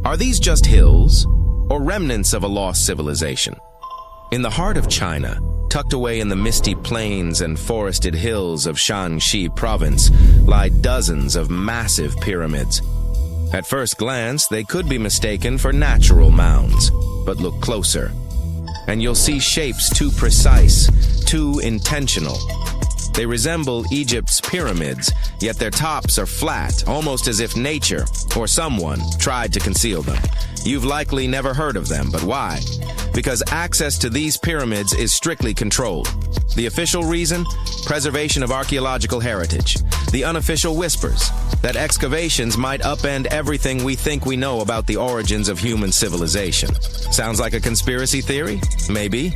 Are these just hills, or remnants of a lost civilization? In the heart of China, tucked away in the misty plains and forested hills of Shanxi province, lie dozens of massive pyramids. At first glance, they could be mistaken for natural mounds, but look closer, and you'll see shapes too precise, too intentional. They resemble Egypt's pyramids, yet their tops are flat, almost as if nature, or someone, tried to conceal them. You've likely never heard of them, but why? Because access to these pyramids is strictly controlled. The official reason? Preservation of archaeological heritage. The unofficial whispers that excavations might upend everything we think we know about the origins of human civilization. Sounds like a conspiracy theory? Maybe.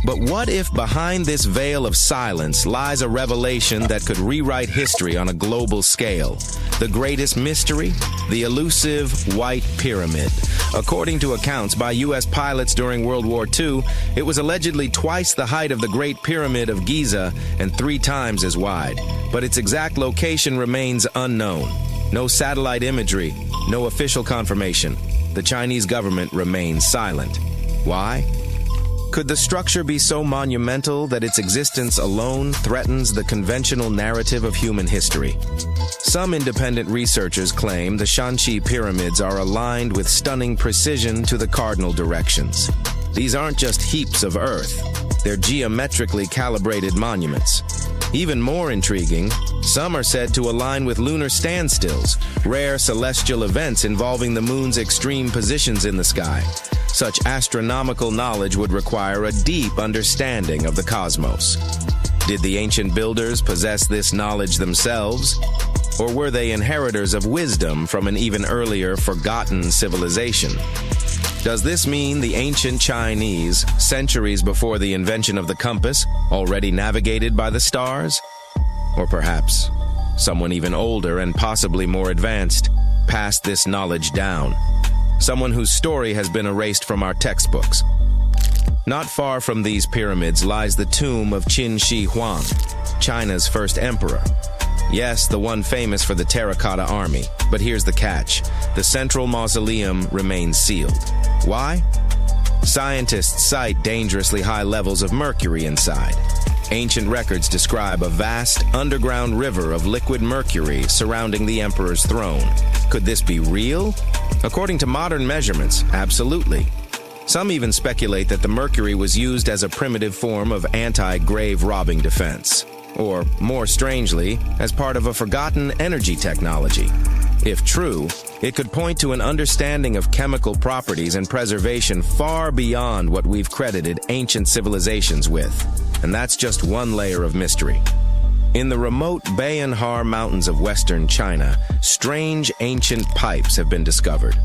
But what if behind this veil of silence lies a revelation that could rewrite history on a global scale? The greatest mystery? The elusive White Pyramid. According to accounts by U.S. pilots during World War II, it was allegedly twice the height of the Great Pyramid of Giza and 3 times as wide. But its exact location remains unknown. No satellite imagery, no official confirmation. The Chinese government remains silent. Why? Could the structure be so monumental that its existence alone threatens the conventional narrative of human history? Some independent researchers claim the Shanxi pyramids are aligned with stunning precision to the cardinal directions. These aren't just heaps of earth, they're geometrically calibrated monuments. Even more intriguing, some are said to align with lunar standstills, rare celestial events involving the moon's extreme positions in the sky. Such astronomical knowledge would require a deep understanding of the cosmos. Did the ancient builders possess this knowledge themselves? Or were they inheritors of wisdom from an even earlier, forgotten civilization? Does this mean the ancient Chinese, centuries before the invention of the compass, already navigated by the stars? Or perhaps someone even older and possibly more advanced passed this knowledge down? Someone whose story has been erased from our textbooks. Not far from these pyramids lies the tomb of Qin Shi Huang, China's first emperor. Yes, the one famous for the Terracotta Army. But here's the catch. The central mausoleum remains sealed. Why? Scientists cite dangerously high levels of mercury inside. Ancient records describe a vast underground river of liquid mercury surrounding the emperor's throne. Could this be real? According to modern measurements, absolutely. Some even speculate that the mercury was used as a primitive form of anti-grave robbing defense. Or, more strangely, as part of a forgotten energy technology. If true, it could point to an understanding of chemical properties and preservation far beyond what we've credited ancient civilizations with. And that's just one layer of mystery. In the remote Bayanhar Mountains of western China, strange ancient pipes have been discovered,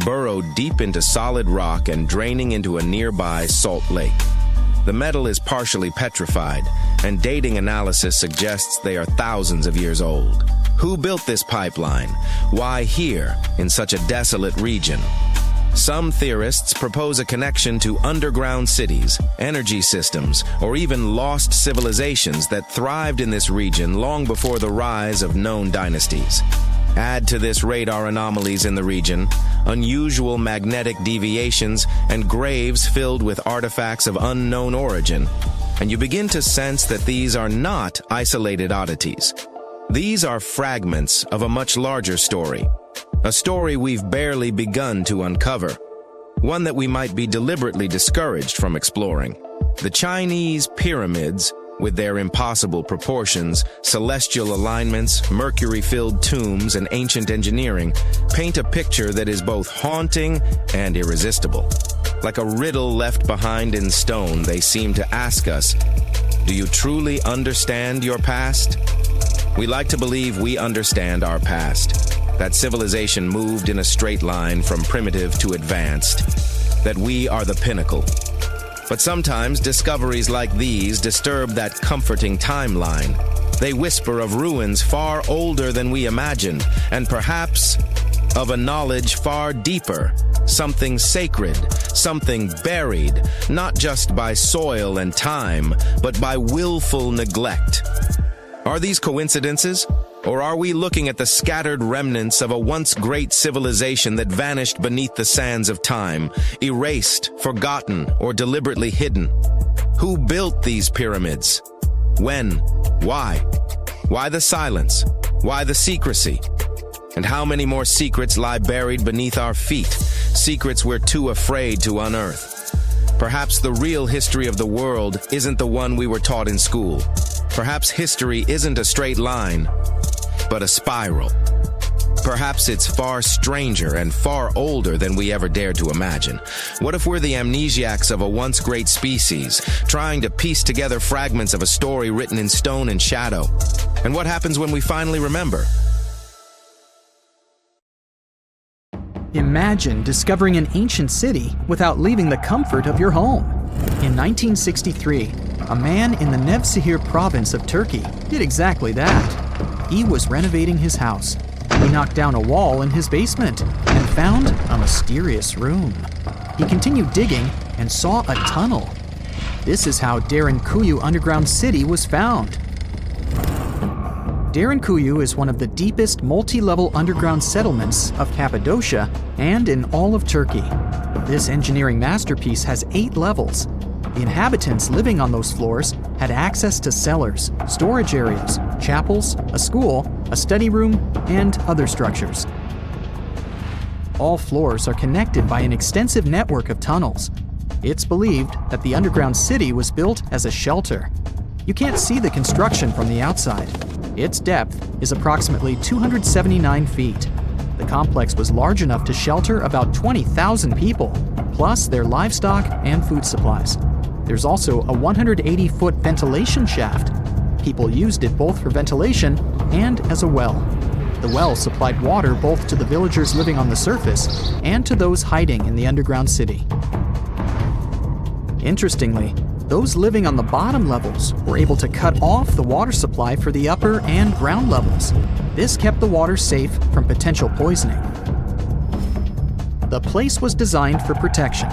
burrowed deep into solid rock and draining into a nearby salt lake. The metal is partially petrified, and dating analysis suggests they are thousands of years old. Who built this pipeline? Why here, in such a desolate region? Some theorists propose a connection to underground cities, energy systems, or even lost civilizations that thrived in this region long before the rise of known dynasties. Add to this radar anomalies in the region, unusual magnetic deviations, and graves filled with artifacts of unknown origin, and you begin to sense that these are not isolated oddities. These are fragments of a much larger story. A story we've barely begun to uncover. One that we might be deliberately discouraged from exploring. The Chinese pyramids, with their impossible proportions, celestial alignments, mercury-filled tombs, and ancient engineering, paint a picture that is both haunting and irresistible. Like a riddle left behind in stone, they seem to ask us, do you truly understand your past? We like to believe we understand our past. That civilization moved in a straight line from primitive to advanced. That we are the pinnacle. But sometimes discoveries like these disturb that comforting timeline. They whisper of ruins far older than we imagined, and perhaps of a knowledge far deeper, something sacred, something buried, not just by soil and time, but by willful neglect. Are these coincidences? Or are we looking at the scattered remnants of a once great civilization that vanished beneath the sands of time, erased, forgotten, or deliberately hidden? Who built these pyramids? When? Why? Why the silence? Why the secrecy? And how many more secrets lie buried beneath our feet? Secrets we're too afraid to unearth. Perhaps the real history of the world isn't the one we were taught in school. Perhaps history isn't a straight line, but a spiral. Perhaps it's far stranger and far older than we ever dared to imagine. What if we're the amnesiacs of a once great species, trying to piece together fragments of a story written in stone and shadow? And what happens when we finally remember? Imagine discovering an ancient city without leaving the comfort of your home. In 1963, a man in the Nevşehir province of Turkey did exactly that. He was renovating his house. He knocked down a wall in his basement and found a mysterious room. He continued digging and saw a tunnel. This is how Derinkuyu underground city was found. Derinkuyu is one of the deepest multi-level underground settlements of Cappadocia and in all of Turkey. This engineering masterpiece has 8 levels. The inhabitants living on those floors had access to cellars, storage areas, chapels, a school, a study room, and other structures. All floors are connected by an extensive network of tunnels. It's believed that the underground city was built as a shelter. You can't see the construction from the outside. Its depth is approximately 279 feet. The complex was large enough to shelter about 20,000 people, plus their livestock and food supplies. There's also a 180-foot ventilation shaft. People used it both for ventilation and as a well. The well supplied water both to the villagers living on the surface and to those hiding in the underground city. Interestingly, those living on the bottom levels were able to cut off the water supply for the upper and ground levels. This kept the water safe from potential poisoning. The place was designed for protection.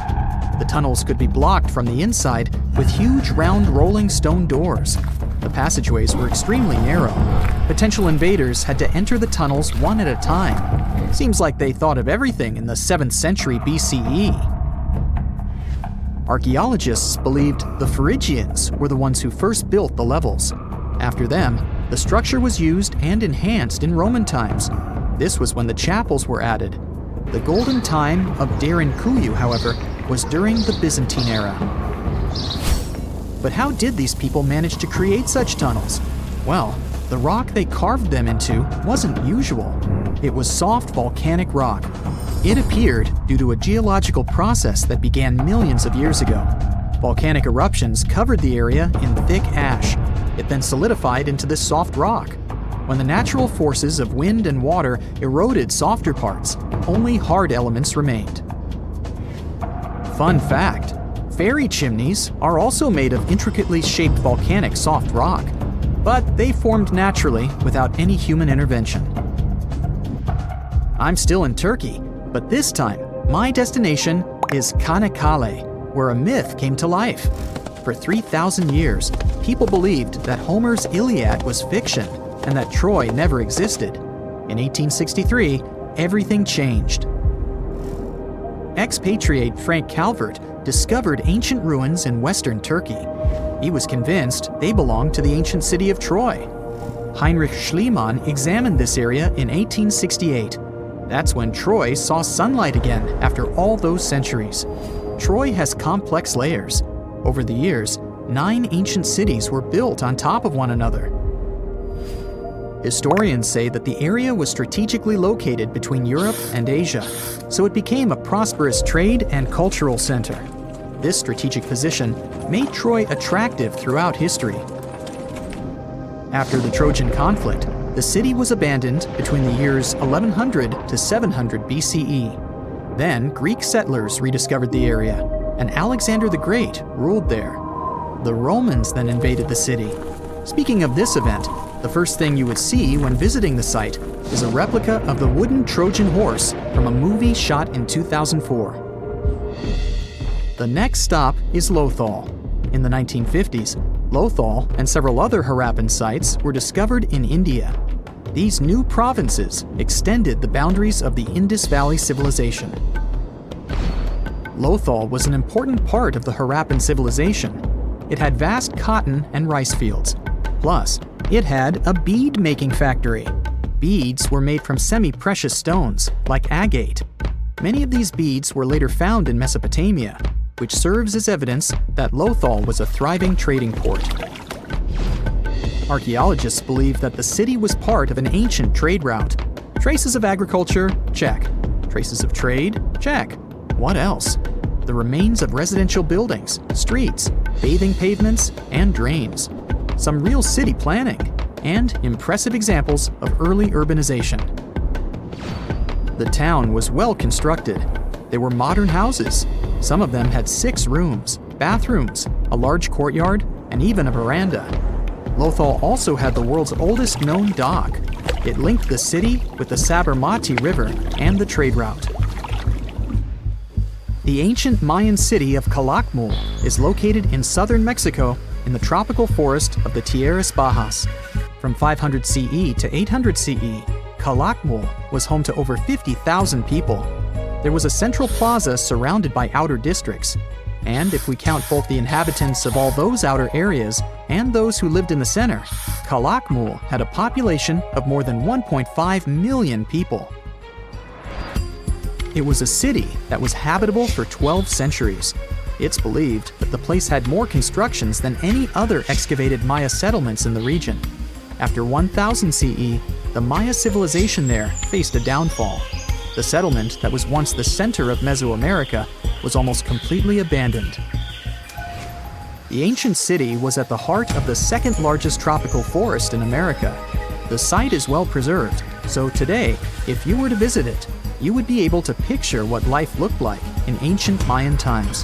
The tunnels could be blocked from the inside with huge round rolling stone doors. The passageways were extremely narrow. Potential invaders had to enter the tunnels one at a time. Seems like they thought of everything in the 7th century BCE. Archaeologists believed the Phrygians were the ones who first built the levels. After them, the structure was used and enhanced in Roman times. This was when the chapels were added. The golden time of Derinkuyu, however, was during the Byzantine era. But how did these people manage to create such tunnels? Well, the rock they carved them into wasn't usual. It was soft volcanic rock. It appeared due to a geological process that began millions of years ago. Volcanic eruptions covered the area in thick ash. It then solidified into this soft rock. When the natural forces of wind and water eroded softer parts, only hard elements remained. Fun fact, fairy chimneys are also made of intricately shaped volcanic soft rock, but they formed naturally without any human intervention. I'm still in Turkey, but this time, my destination is Çanakkale, where a myth came to life. For 3,000 years, people believed that Homer's Iliad was fiction and that Troy never existed. In 1863, everything changed. Expatriate Frank Calvert discovered ancient ruins in western Turkey. He was convinced they belonged to the ancient city of Troy. Heinrich Schliemann examined this area in 1868. That's when Troy saw sunlight again after all those centuries. Troy has complex layers. Over the years, 9 ancient cities were built on top of one another. Historians say that the area was strategically located between Europe and Asia, so it became a prosperous trade and cultural center. This strategic position made Troy attractive throughout history. After the Trojan conflict, the city was abandoned between the years 1100 to 700 BCE. Then Greek settlers rediscovered the area, and Alexander the Great ruled there. The Romans then invaded the city. Speaking of this event, the first thing you would see when visiting the site is a replica of the wooden Trojan horse from a movie shot in 2004. The next stop is Lothal. In the 1950s, Lothal and several other Harappan sites were discovered in India. These new provinces extended the boundaries of the Indus Valley civilization. Lothal was an important part of the Harappan civilization. It had vast cotton and rice fields. Plus, it had a bead-making factory. Beads were made from semi-precious stones, like agate. Many of these beads were later found in Mesopotamia, which serves as evidence that Lothal was a thriving trading port. Archaeologists believe that the city was part of an ancient trade route. Traces of agriculture? Check. Traces of trade? Check. What else? The remains of residential buildings, streets, bathing pavements, and drains. Some real city planning, and impressive examples of early urbanization. The town was well constructed. There were modern houses. Some of them had 6 rooms, bathrooms, a large courtyard, and even a veranda. Lothal also had the world's oldest known dock. It linked the city with the Sabarmati River and the trade route. The ancient Mayan city of Calakmul is located in southern Mexico in the tropical forest of the Tierras Bajas. From 500 CE to 800 CE, Calakmul was home to over 50,000 people. There was a central plaza surrounded by outer districts. And if we count both the inhabitants of all those outer areas and those who lived in the center, Calakmul had a population of more than 1.5 million people. It was a city that was habitable for 12 centuries. It's believed that the place had more constructions than any other excavated Maya settlements in the region. After 1000 CE, the Maya civilization there faced a downfall. The settlement that was once the center of Mesoamerica was almost completely abandoned. The ancient city was at the heart of the second largest tropical forest in America. The site is well preserved, so today, if you were to visit it, you would be able to picture what life looked like in ancient Mayan times.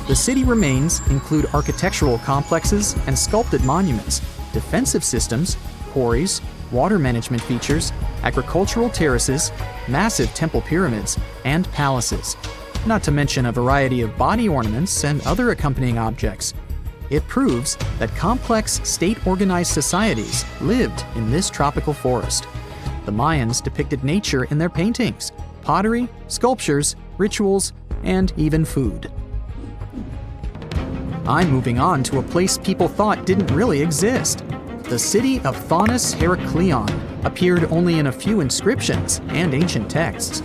The city remains include architectural complexes and sculpted monuments, defensive systems, quarries, water management features, agricultural terraces, massive temple pyramids, and palaces, not to mention a variety of body ornaments and other accompanying objects. It proves that complex state-organized societies lived in this tropical forest. The Mayans depicted nature in their paintings, pottery, sculptures, rituals, and even food. I'm moving on to a place people thought didn't really exist. The city of Thonis Heraklion appeared only in a few inscriptions and ancient texts.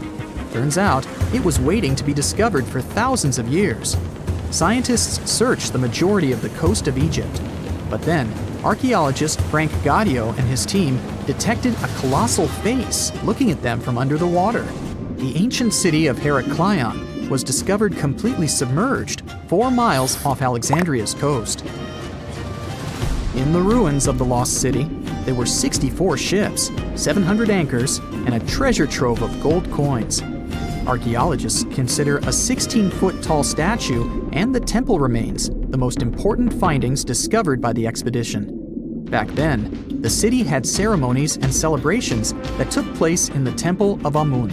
Turns out, it was waiting to be discovered for thousands of years. Scientists searched the majority of the coast of Egypt. But then, archaeologist Frank Gaudio and his team detected a colossal face looking at them from under the water. The ancient city of Heraklion was discovered completely submerged 4 miles off Alexandria's coast. In the ruins of the lost city, there were 64 ships, 700 anchors, and a treasure trove of gold coins. Archaeologists consider a 16-foot tall statue and the temple remains the most important findings discovered by the expedition. Back then, the city had ceremonies and celebrations that took place in the Temple of Amun.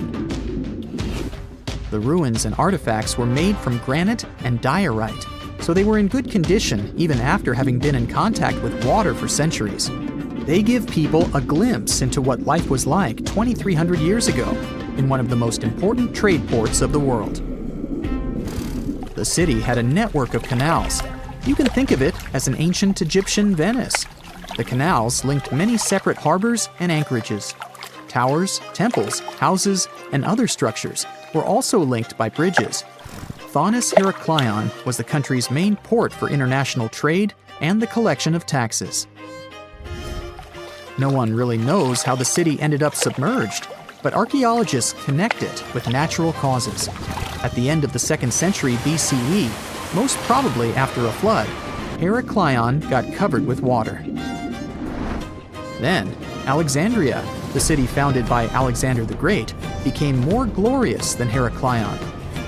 The ruins and artifacts were made from granite and diorite, so they were in good condition even after having been in contact with water for centuries. They give people a glimpse into what life was like 2,300 years ago in one of the most important trade ports of the world. The city had a network of canals. You can think of it as an ancient Egyptian Venice. The canals linked many separate harbors and anchorages. Towers, temples, houses, and other structures were also linked by bridges. Thonis Heraklion was the country's main port for international trade and the collection of taxes. No one really knows how the city ended up submerged, but archaeologists connect it with natural causes. At the end of the 2nd century BCE, most probably after a flood, Heraklion got covered with water. Then, Alexandria, the city founded by Alexander the Great, became more glorious than Heraklion.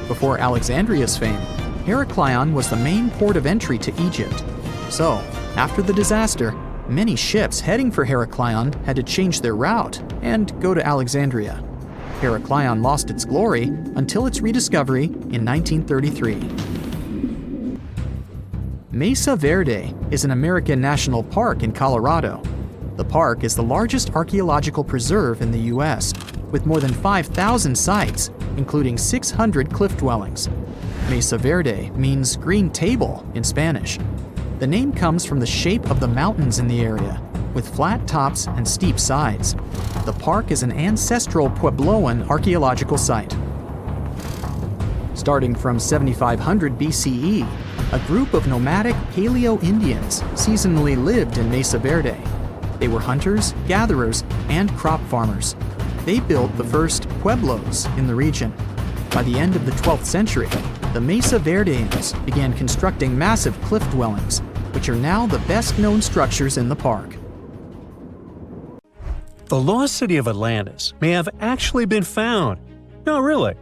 Before Alexandria's fame, Heraklion was the main port of entry to Egypt. So, after the disaster, many ships heading for Heraklion had to change their route and go to Alexandria. Heraklion lost its glory until its rediscovery in 1933. Mesa Verde is an American national park in Colorado. The park is the largest archaeological preserve in the U.S., with more than 5,000 sites, including 600 cliff dwellings. Mesa Verde means green table in Spanish. The name comes from the shape of the mountains in the area, with flat tops and steep sides. The park is an ancestral Puebloan archaeological site. Starting from 7500 BCE, a group of nomadic Paleo-Indians seasonally lived in Mesa Verde. They were hunters, gatherers, and crop farmers. They built the first pueblos in the region. By the end of the 12th century, the Mesa Verdeans began constructing massive cliff dwellings, which are now the best-known structures in the park. The lost city of Atlantis may have actually been found. No, really.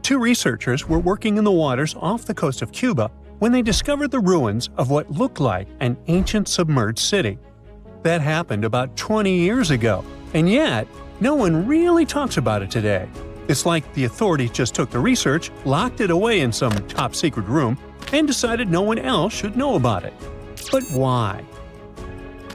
Two researchers were working in the waters off the coast of Cuba when they discovered the ruins of what looked like an ancient submerged city. That happened about 20 years ago, and yet no one really talks about it today. It's like the authorities just took the research, locked it away in some top-secret room, and decided no one else should know about it. But why?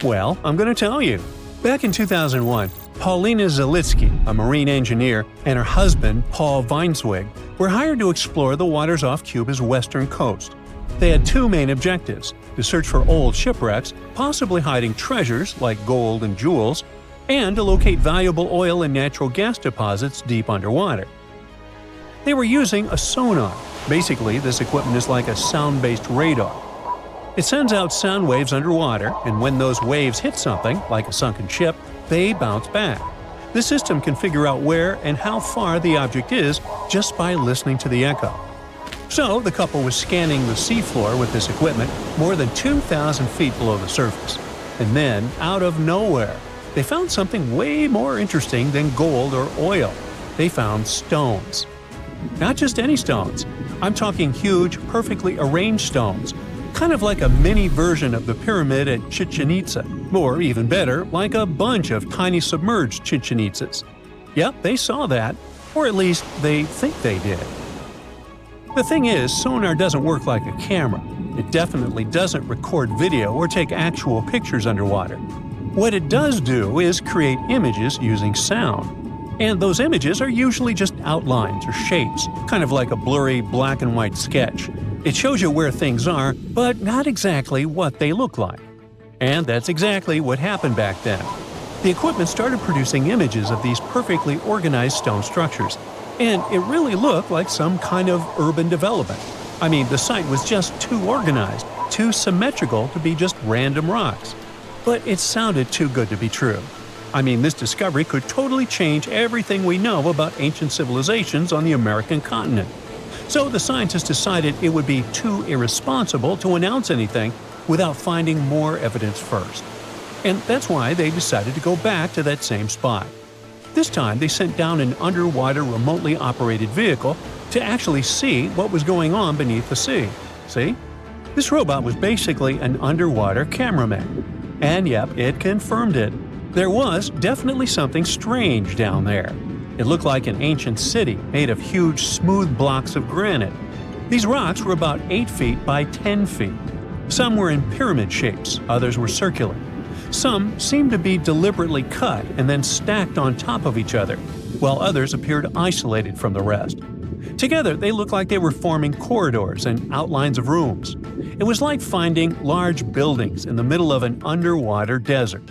Well, I'm going to tell you. Back in 2001, Paulina Zalitsky, a marine engineer, and her husband, Paul Weinswig, were hired to explore the waters off Cuba's western coast. They had two main objectives: to search for old shipwrecks, possibly hiding treasures like gold and jewels, and to locate valuable oil and natural gas deposits deep underwater. They were using a sonar. Basically, this equipment is like a sound-based radar. It sends out sound waves underwater, and when those waves hit something, like a sunken ship, they bounce back. The system can figure out where and how far the object is just by listening to the echo. So, the couple was scanning the seafloor with this equipment more than 2,000 feet below the surface. And then, out of nowhere, they found something way more interesting than gold or oil. They found stones. Not just any stones. I'm talking huge, perfectly arranged stones. Kind of like a mini version of the pyramid at Chichen Itza, or even better, like a bunch of tiny submerged Chichen Itzas. Yep, they saw that, or at least they think they did. The thing is, sonar doesn't work like a camera. It definitely doesn't record video or take actual pictures underwater. What it does do is create images using sound. And those images are usually just outlines or shapes, kind of like a blurry black and white sketch. It shows you where things are, but not exactly what they look like. And that's exactly what happened back then. The equipment started producing images of these perfectly organized stone structures, and it really looked like some kind of urban development. I mean, the site was just too organized, too symmetrical to be just random rocks. But it sounded too good to be true. I mean, this discovery could totally change everything we know about ancient civilizations on the American continent. So the scientists decided it would be too irresponsible to announce anything without finding more evidence first. And that's why they decided to go back to that same spot. This time they sent down an underwater remotely operated vehicle to actually see what was going on beneath the sea. See? This robot was basically an underwater cameraman. And yep, it confirmed it. There was definitely something strange down there. It looked like an ancient city made of huge, smooth blocks of granite. These rocks were about 8 feet by 10 feet. Some were in pyramid shapes, others were circular. Some seemed to be deliberately cut and then stacked on top of each other, while others appeared isolated from the rest. Together, they looked like they were forming corridors and outlines of rooms. It was like finding large buildings in the middle of an underwater desert.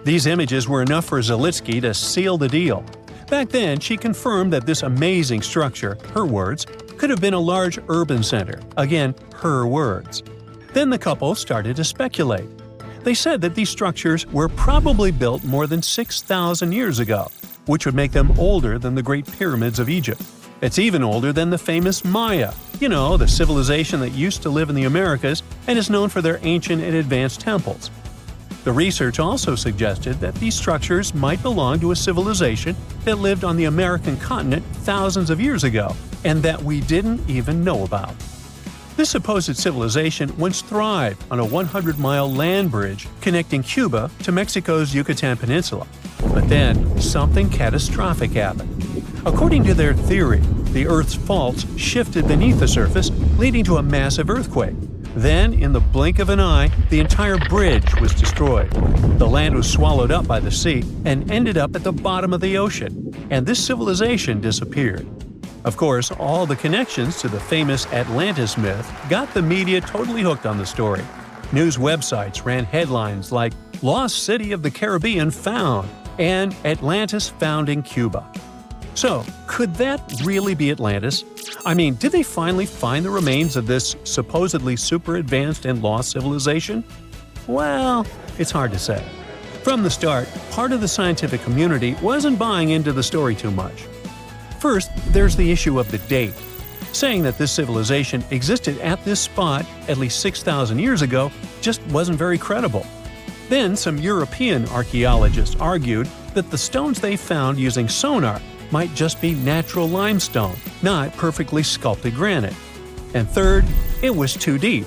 These images were enough for Zalitsky to seal the deal. Back then, she confirmed that this amazing structure, her words, could have been a large urban center. Again, her words. Then the couple started to speculate. They said that these structures were probably built more than 6,000 years ago, which would make them older than the Great Pyramids of Egypt. It's even older than the famous Maya, the civilization that used to live in the Americas and is known for their ancient and advanced temples. The research also suggested that these structures might belong to a civilization that lived on the American continent thousands of years ago, and that we didn't even know about. This supposed civilization once thrived on a 100-mile land bridge connecting Cuba to Mexico's Yucatan Peninsula. But then, something catastrophic happened. According to their theory, the Earth's faults shifted beneath the surface, leading to a massive earthquake. Then, in the blink of an eye, the entire bridge was destroyed. The land was swallowed up by the sea and ended up at the bottom of the ocean, and this civilization disappeared. Of course, all the connections to the famous Atlantis myth got the media totally hooked on the story. News websites ran headlines like "Lost City of the Caribbean Found" and "Atlantis Found in Cuba." So, could that really be Atlantis? I mean, did they finally find the remains of this supposedly super advanced and lost civilization? Well, it's hard to say. From the start, part of the scientific community wasn't buying into the story too much. First, there's the issue of the date. Saying that this civilization existed at this spot at least 6,000 years ago just wasn't very credible. Then, some European archaeologists argued that the stones they found using sonar might just be natural limestone, not perfectly sculpted granite. And third, it was too deep.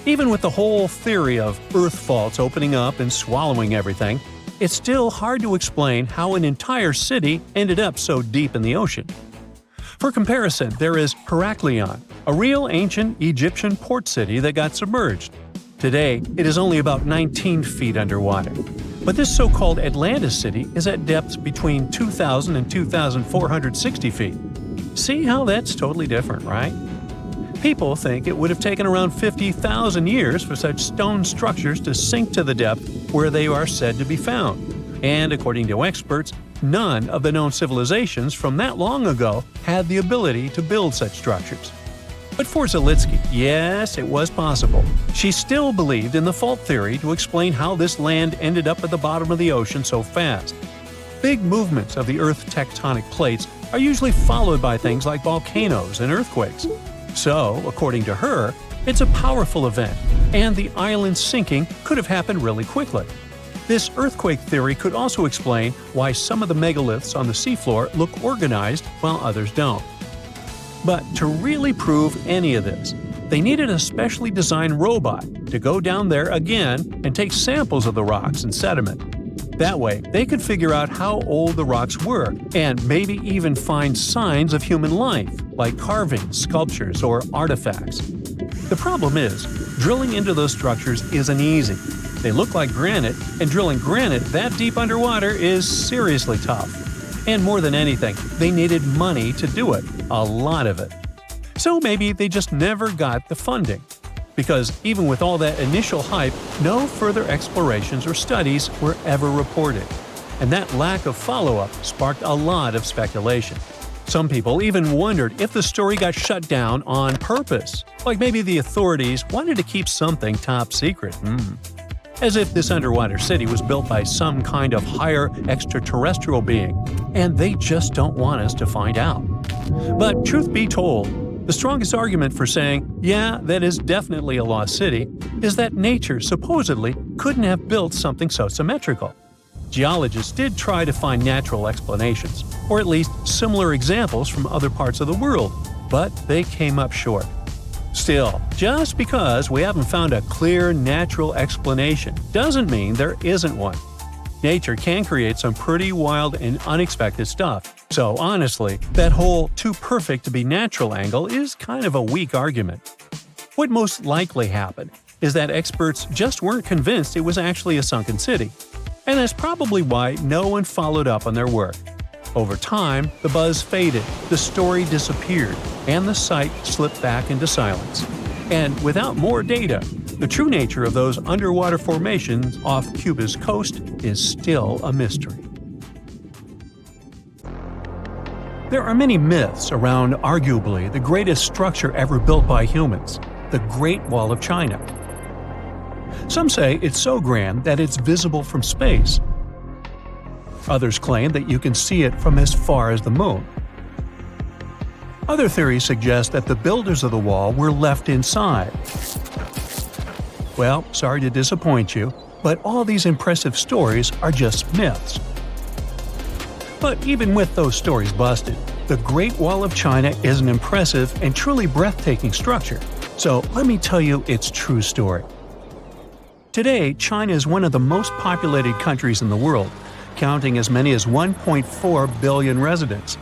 Even with the whole theory of earth faults opening up and swallowing everything, it's still hard to explain how an entire city ended up so deep in the ocean. For comparison, there is Heraklion, a real ancient Egyptian port city that got submerged. Today, it is only about 19 feet underwater. But this so-called Atlantis city is at depths between 2,000 and 2,460 feet. See how that's totally different, right? People think it would have taken around 50,000 years for such stone structures to sink to the depth where they are said to be found. And according to experts, none of the known civilizations from that long ago had the ability to build such structures. But for Zalitsky, yes, it was possible. She still believed in the fault theory to explain how this land ended up at the bottom of the ocean so fast. Big movements of the Earth's tectonic plates are usually followed by things like volcanoes and earthquakes. So, according to her, it's a powerful event, and the island sinking could have happened really quickly. This earthquake theory could also explain why some of the megaliths on the seafloor look organized while others don't. But to really prove any of this, they needed a specially designed robot to go down there again and take samples of the rocks and sediment. That way, they could figure out how old the rocks were and maybe even find signs of human life, like carvings, sculptures, or artifacts. The problem is, drilling into those structures isn't easy. They look like granite, and drilling granite that deep underwater is seriously tough. And more than anything, they needed money to do it, a lot of it. So maybe they just never got the funding. Because even with all that initial hype, no further explorations or studies were ever reported. And that lack of follow-up sparked a lot of speculation. Some people even wondered if the story got shut down on purpose, like maybe the authorities wanted to keep something top secret. As if this underwater city was built by some kind of higher extraterrestrial being, and they just don't want us to find out. But truth be told, the strongest argument for saying, yeah, that is definitely a lost city, is that nature supposedly couldn't have built something so symmetrical. Geologists did try to find natural explanations, or at least similar examples from other parts of the world, but they came up short. Still, just because we haven't found a clear natural explanation doesn't mean there isn't one. Nature can create some pretty wild and unexpected stuff, so honestly, that whole too perfect to be natural angle is kind of a weak argument. What most likely happened is that experts just weren't convinced it was actually a sunken city, and that's probably why no one followed up on their work. Over time, the buzz faded, the story disappeared, and the site slipped back into silence. And without more data, the true nature of those underwater formations off Cuba's coast is still a mystery. There are many myths around arguably the greatest structure ever built by humans, the Great Wall of China. Some say it's so grand that it's visible from space. Others claim that you can see it from as far as the moon. Other theories suggest that the builders of the wall were left inside. Well, sorry to disappoint you, but all these impressive stories are just myths. But even with those stories busted, the Great Wall of China is an impressive and truly breathtaking structure. So let me tell you its true story. Today, China is one of the most populated countries in the world, counting as many as 1.4 billion residents.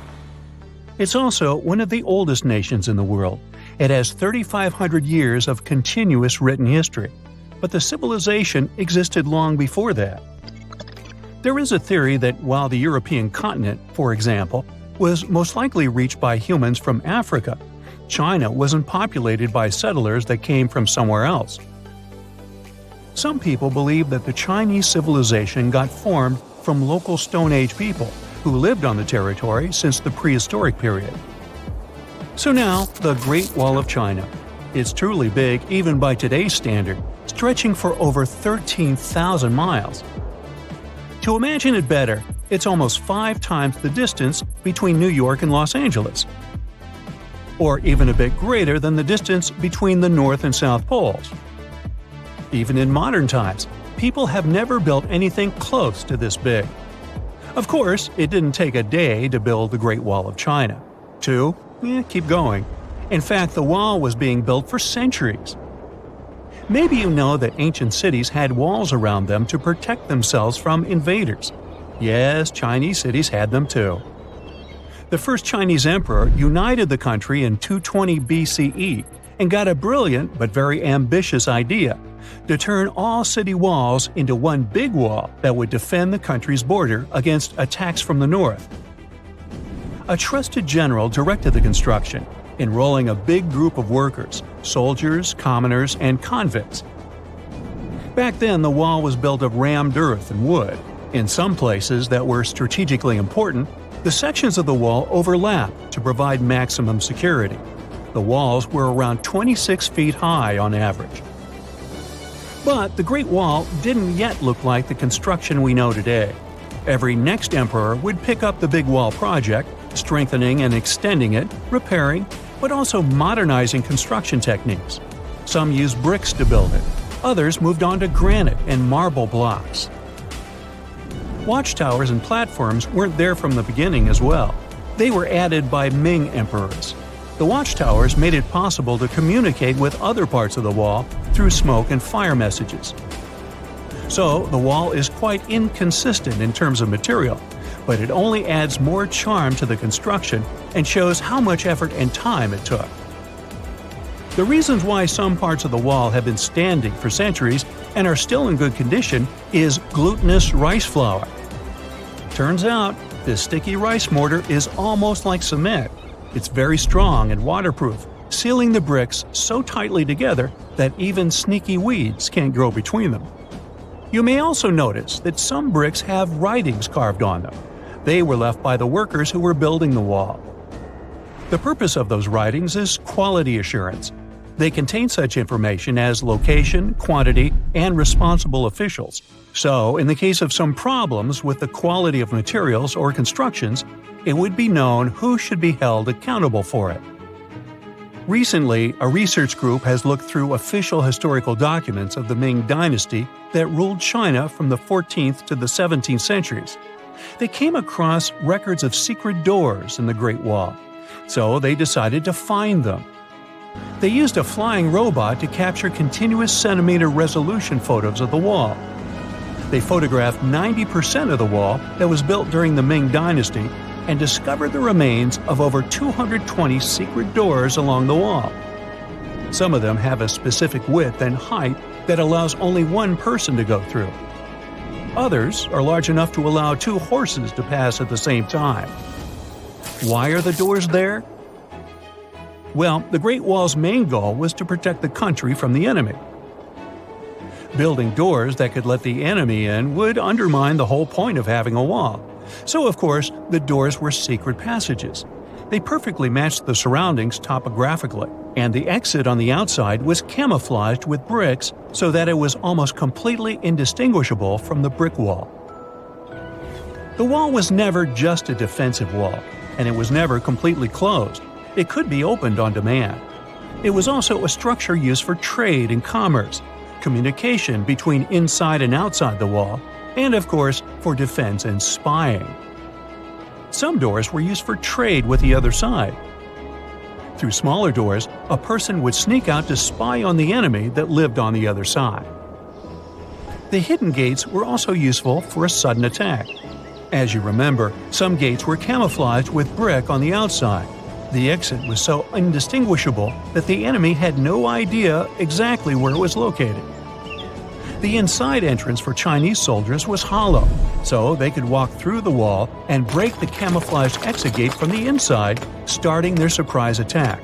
It's also one of the oldest nations in the world, It has 3,500 years of continuous written history, but the civilization existed long before that. There is a theory that while the European continent, for example, was most likely reached by humans from Africa, China wasn't populated by settlers that came from somewhere else. Some people believe that the Chinese civilization got formed from local Stone Age people who lived on the territory since the prehistoric period. So now, the Great Wall of China. It's truly big even by today's standard, stretching for over 13,000 miles. To imagine it better, it's almost 5 times the distance between New York and Los Angeles. Or even a bit greater than the distance between the North and South Poles. Even in modern times, people have never built anything close to this big. Of course, it didn't take a day to build the Great Wall of China. 2? Keep going. In fact, the wall was being built for centuries. Maybe you know that ancient cities had walls around them to protect themselves from invaders. Yes, Chinese cities had them too. The first Chinese emperor united the country in 220 BCE and got a brilliant but very ambitious idea to turn all city walls into one big wall that would defend the country's border against attacks from the north. A trusted general directed the construction, enrolling a big group of workers, soldiers, commoners, and convicts. Back then, the wall was built of rammed earth and wood. In some places that were strategically important, the sections of the wall overlapped to provide maximum security. The walls were around 26 feet high on average. But the Great Wall didn't yet look like the construction we know today. Every next emperor would pick up the big wall project, strengthening and extending it, repairing, but also modernizing construction techniques. Some used bricks to build it, others moved on to granite and marble blocks. Watchtowers and platforms weren't there from the beginning as well. They were added by Ming emperors. The watchtowers made it possible to communicate with other parts of the wall through smoke and fire messages. So, the wall is quite inconsistent in terms of material, but it only adds more charm to the construction and shows how much effort and time it took. The reasons why some parts of the wall have been standing for centuries and are still in good condition is glutinous rice flour. Turns out, this sticky rice mortar is almost like cement. It's very strong and waterproof, sealing the bricks so tightly together that even sneaky weeds can't grow between them. You may also notice that some bricks have writings carved on them. They were left by the workers who were building the wall. The purpose of those writings is quality assurance. They contain such information as location, quantity, and responsible officials. So, in the case of some problems with the quality of materials or constructions, it would be known who should be held accountable for it. Recently, a research group has looked through official historical documents of the Ming Dynasty that ruled China from the 14th to the 17th centuries. They came across records of secret doors in the Great Wall, so they decided to find them. They used a flying robot to capture continuous centimeter resolution photos of the wall. They photographed 90% of the wall that was built during the Ming Dynasty and discovered the remains of over 220 secret doors along the wall. Some of them have a specific width and height that allows only one person to go through. Others are large enough to allow 2 horses to pass at the same time. Why are the doors there? Well, the Great Wall's main goal was to protect the country from the enemy. Building doors that could let the enemy in would undermine the whole point of having a wall. So, of course, the doors were secret passages. They perfectly matched the surroundings topographically, and the exit on the outside was camouflaged with bricks so that it was almost completely indistinguishable from the brick wall. The wall was never just a defensive wall, and it was never completely closed. It could be opened on demand. It was also a structure used for trade and commerce, communication between inside and outside the wall, and of course, for defense and spying. Some doors were used for trade with the other side. Through smaller doors, a person would sneak out to spy on the enemy that lived on the other side. The hidden gates were also useful for a sudden attack. As you remember, some gates were camouflaged with brick on the outside. The exit was so indistinguishable that the enemy had no idea exactly where it was located. The inside entrance for Chinese soldiers was hollow, so they could walk through the wall and break the camouflaged exit gate from the inside, starting their surprise attack.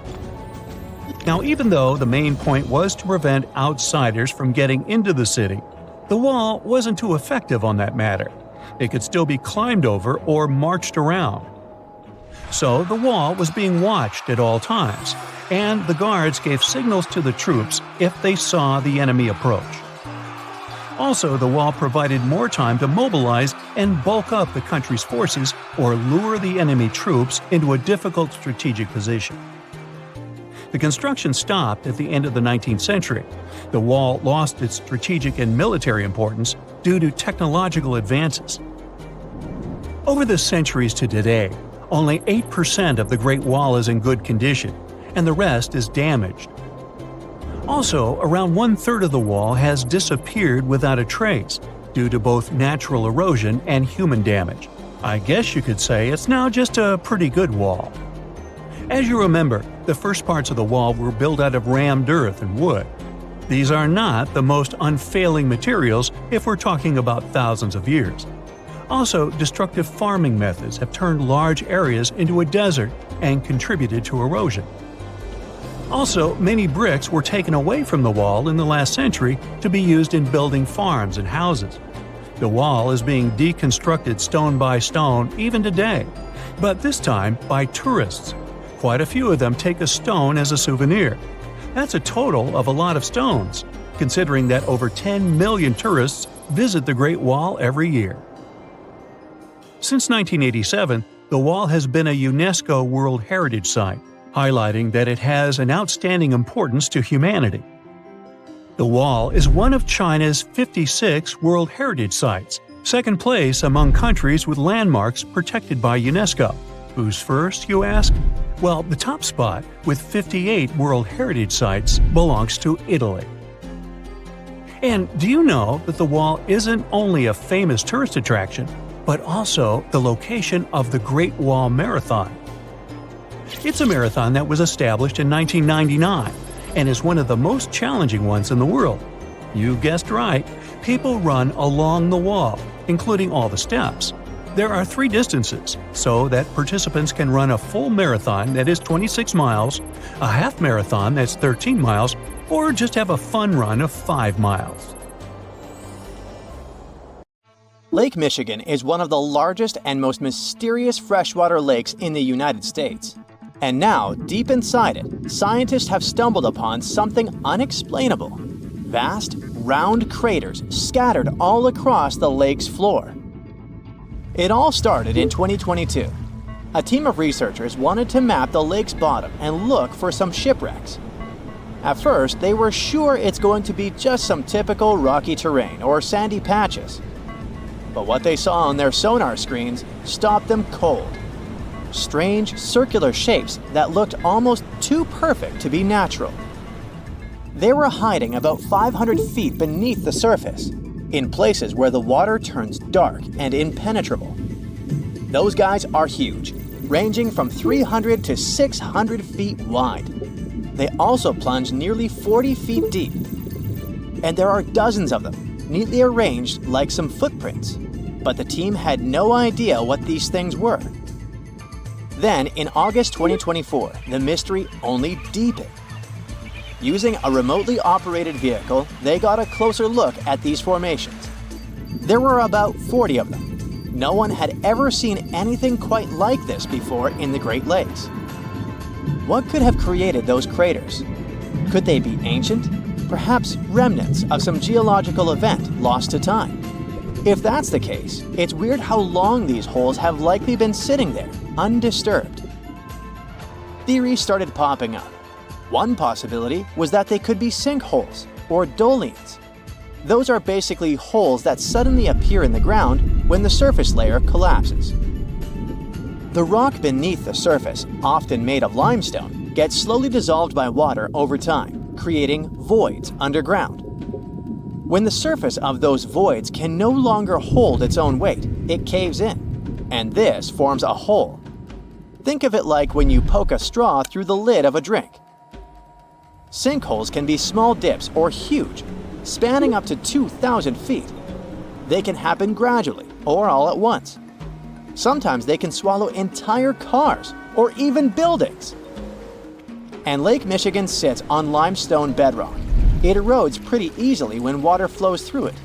Now, even though the main point was to prevent outsiders from getting into the city, the wall wasn't too effective on that matter. It could still be climbed over or marched around. So the wall was being watched at all times, and the guards gave signals to the troops if they saw the enemy approach. Also, the wall provided more time to mobilize and bulk up the country's forces or lure the enemy troops into a difficult strategic position. The construction stopped at the end of the 19th century. The wall lost its strategic and military importance due to technological advances. Over the centuries to today, only 8% of the Great Wall is in good condition, and the rest is damaged. Also, around 1/3 of the wall has disappeared without a trace, due to both natural erosion and human damage. I guess you could say it's now just a pretty good wall. As you remember, the first parts of the wall were built out of rammed earth and wood. These are not the most unfailing materials if we're talking about thousands of years. Also, destructive farming methods have turned large areas into a desert and contributed to erosion. Also, many bricks were taken away from the wall in the last century to be used in building farms and houses. The wall is being deconstructed stone by stone even today, but this time by tourists. Quite a few of them take a stone as a souvenir. That's a total of a lot of stones, considering that over 10 million tourists visit the Great Wall every year. Since 1987, the wall has been a UNESCO World Heritage Site, highlighting that it has an outstanding importance to humanity. The wall is one of China's 56 World Heritage Sites, second place among countries with landmarks protected by UNESCO. Who's first, you ask? Well, the top spot, with 58 World Heritage Sites, belongs to Italy. And do you know that the wall isn't only a famous tourist attraction, but also the location of the Great Wall Marathon? It's a marathon that was established in 1999 and is one of the most challenging ones in the world. You guessed right, people run along the wall, including all the steps. There are 3 distances, so that participants can run a full marathon that is 26 miles, a half marathon that's 13 miles, or just have a fun run of 5 miles. Lake Michigan is one of the largest and most mysterious freshwater lakes in the United States. And now, deep inside it, scientists have stumbled upon something unexplainable. Vast, round craters scattered all across the lake's floor. It all started in 2022. A team of researchers wanted to map the lake's bottom and look for some shipwrecks. At first, they were sure it's going to be just some typical rocky terrain or sandy patches. But what they saw on their sonar screens stopped them cold. Strange circular shapes that looked almost too perfect to be natural. They were hiding about 500 feet beneath the surface, in places where the water turns dark and impenetrable. Those guys are huge, ranging from 300 to 600 feet wide. They also plunge nearly 40 feet deep. And there are dozens of them, neatly arranged like some footprints. But the team had no idea what these things were. Then, in August 2024, the mystery only deepened. Using a remotely operated vehicle, they got a closer look at these formations. There were about 40 of them. No one had ever seen anything quite like this before in the Great Lakes. What could have created those craters? Could they be ancient? Perhaps remnants of some geological event lost to time? If that's the case, it's weird how long these holes have likely been sitting there, undisturbed. Theories started popping up. One possibility was that they could be sinkholes, or dolines. Those are basically holes that suddenly appear in the ground when the surface layer collapses. The rock beneath the surface, often made of limestone, gets slowly dissolved by water over time, creating voids underground. When the surface of those voids can no longer hold its own weight, it caves in, and this forms a hole. Think of it like when you poke a straw through the lid of a drink. Sinkholes can be small dips or huge, spanning up to 2,000 feet. They can happen gradually or all at once. Sometimes they can swallow entire cars or even buildings. And Lake Michigan sits on limestone bedrock. It erodes pretty easily when water flows through it.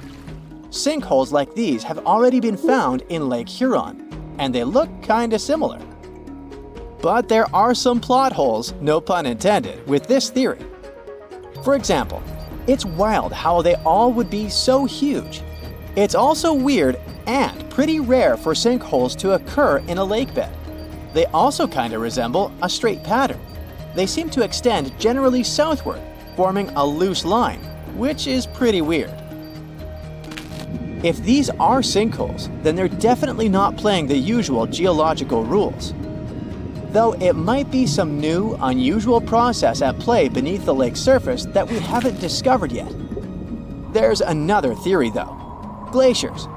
Sinkholes like these have already been found in Lake Huron, and they look kinda similar. But there are some plot holes, no pun intended, with this theory. For example, it's wild how they all would be so huge. It's also weird and pretty rare for sinkholes to occur in a lake bed. They also kinda resemble a straight pattern. They seem to extend generally southward, forming a loose line, which is pretty weird. If these are sinkholes, then they're definitely not playing the usual geological rules. Though it might be some new, unusual process at play beneath the lake's surface that we haven't discovered yet. There's another theory though: glaciers.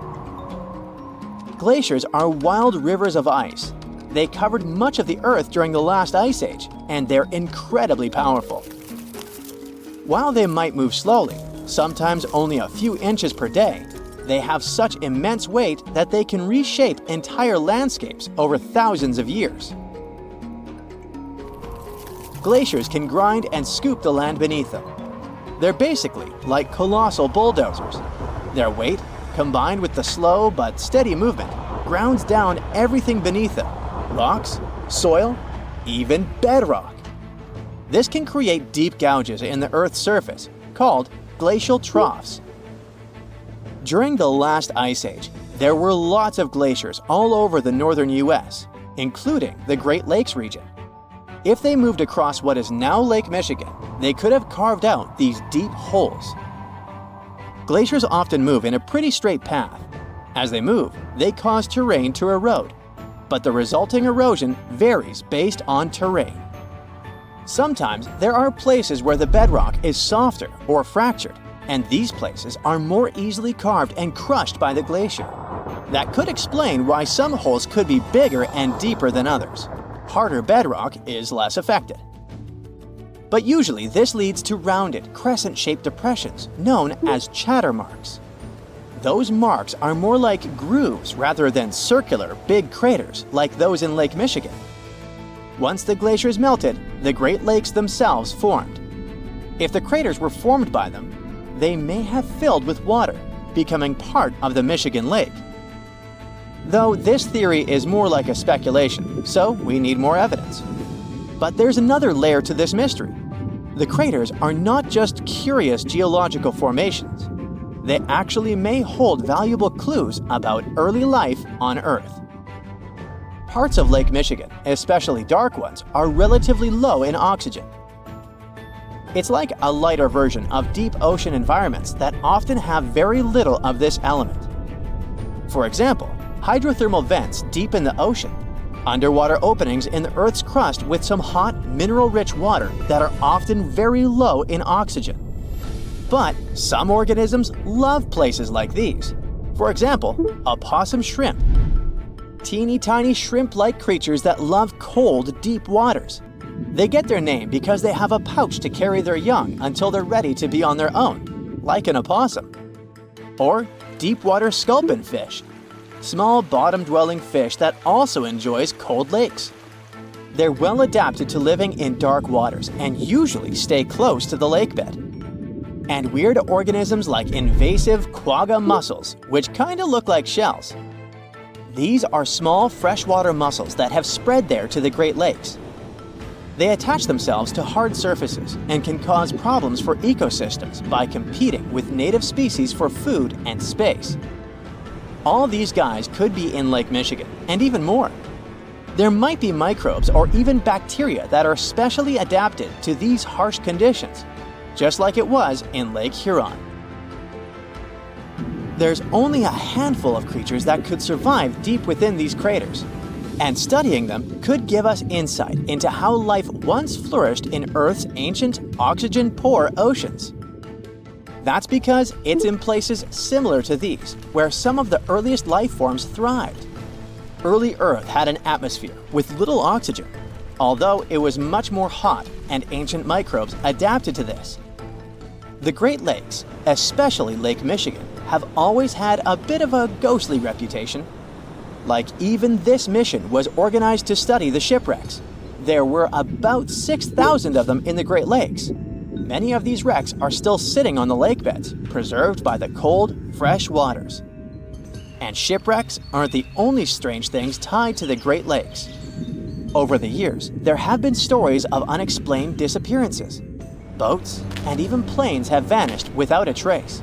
Glaciers are wild rivers of ice. They covered much of the Earth during the last ice age, and they're incredibly powerful. While they might move slowly, sometimes only a few inches per day, they have such immense weight that they can reshape entire landscapes over thousands of years. Glaciers can grind and scoop the land beneath them. They're basically like colossal bulldozers. Their weight, combined with the slow but steady movement, grounds down everything beneath them: rocks, soil, even bedrock. This can create deep gouges in the Earth's surface, called glacial troughs. During the last ice age, there were lots of glaciers all over the northern US, including the Great Lakes region. If they moved across what is now Lake Michigan, they could have carved out these deep holes. Glaciers often move in a pretty straight path. As they move, they cause terrain to erode, but the resulting erosion varies based on terrain. Sometimes there are places where the bedrock is softer or fractured, and these places are more easily carved and crushed by the glacier. That could explain why some holes could be bigger and deeper than others. Harder bedrock is less affected. But usually this leads to rounded, crescent-shaped depressions known as chatter marks. Those marks are more like grooves rather than circular, big craters like those in Lake Michigan. Once the glaciers melted, the Great Lakes themselves formed. If the craters were formed by them, they may have filled with water, becoming part of the Michigan Lake. Though this theory is more like a speculation, so we need more evidence. But there's another layer to this mystery. The craters are not just curious geological formations. They actually may hold valuable clues about early life on Earth. Parts of Lake Michigan, especially dark ones, are relatively low in oxygen. It's like a lighter version of deep ocean environments that often have very little of this element. For example, hydrothermal vents deep in the ocean, underwater openings in the Earth's crust with some hot, mineral-rich water that are often very low in oxygen. But some organisms love places like these. For example, opossum shrimp. Teeny tiny shrimp-like creatures that love cold, deep waters. They get their name because they have a pouch to carry their young until they're ready to be on their own, like an opossum. Or deep-water sculpin fish, small bottom-dwelling fish that also enjoys cold lakes. They're well adapted to living in dark waters and usually stay close to the lake bed. And weird organisms like invasive quagga mussels, which kinda look like shells. These are small freshwater mussels that have spread there to the Great Lakes. They attach themselves to hard surfaces and can cause problems for ecosystems by competing with native species for food and space. All these guys could be in Lake Michigan, and even more. There might be microbes or even bacteria that are specially adapted to these harsh conditions, just like it was in Lake Huron. There's only a handful of creatures that could survive deep within these craters, and studying them could give us insight into how life once flourished in Earth's ancient, oxygen-poor oceans. That's because it's in places similar to these where some of the earliest life forms thrived. early Earth had an atmosphere with little oxygen, although it was much more hot and ancient microbes adapted to this. The Great Lakes, especially Lake Michigan, have always had a bit of a ghostly reputation. Like even this mission was organized to study the shipwrecks. There were about 6,000 of them in the Great Lakes. Many of these wrecks are still sitting on the lake beds, preserved by the cold, fresh waters. And shipwrecks aren't the only strange things tied to the Great Lakes. Over the years, there have been stories of unexplained disappearances. Boats and even planes have vanished without a trace.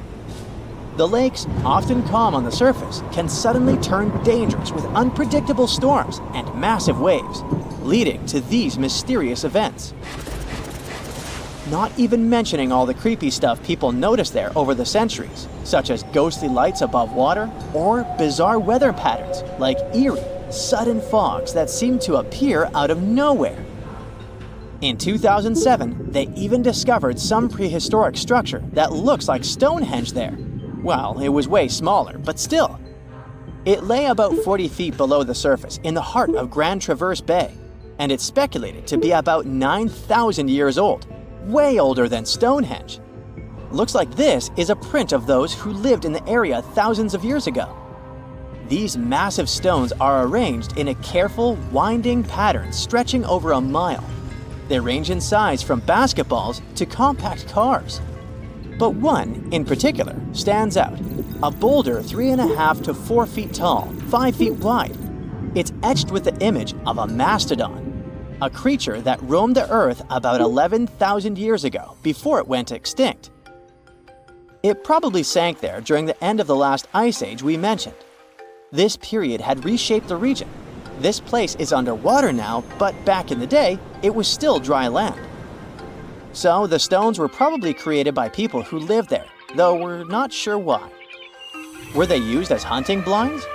The lakes, often calm on the surface, can suddenly turn dangerous with unpredictable storms and massive waves, leading to these mysterious events. Not even mentioning all the creepy stuff people notice there over the centuries, such as ghostly lights above water or bizarre weather patterns like eerie, sudden fogs that seem to appear out of nowhere. In 2007, they even discovered some prehistoric structure that looks like Stonehenge there. Well, it was way smaller, but still. It lay about 40 feet below the surface in the heart of Grand Traverse Bay, and it's speculated to be about 9,000 years old, way older than Stonehenge. Looks like this is a print of those who lived in the area thousands of years ago. These massive stones are arranged in a careful, winding pattern stretching over a mile. They range in size from basketballs to compact cars. But one, in particular, stands out. A boulder 3.5 to 4 feet tall, 5 feet wide. It's etched with the image of a mastodon, a creature that roamed the Earth about 11,000 years ago before it went extinct. It probably sank there during the end of the last ice age we mentioned. This period had reshaped the region. This place is underwater now, but back in the day, it was still dry land. So the stones were probably created by people who lived there, though we're not sure why. Were they used as hunting blinds?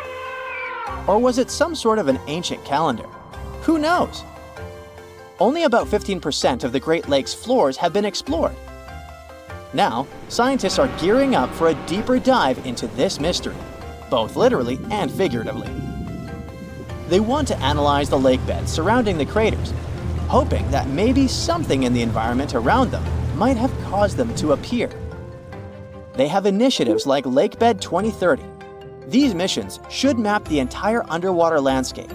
Or was it some sort of an ancient calendar? Who knows? Only about 15% of the Great Lakes floors have been explored. Now, scientists are gearing up for a deeper dive into this mystery, both literally and figuratively. They want to analyze the lake beds surrounding the craters, hoping that maybe something in the environment around them might have caused them to appear. They have initiatives like Lakebed 2030. These missions should map the entire underwater landscape.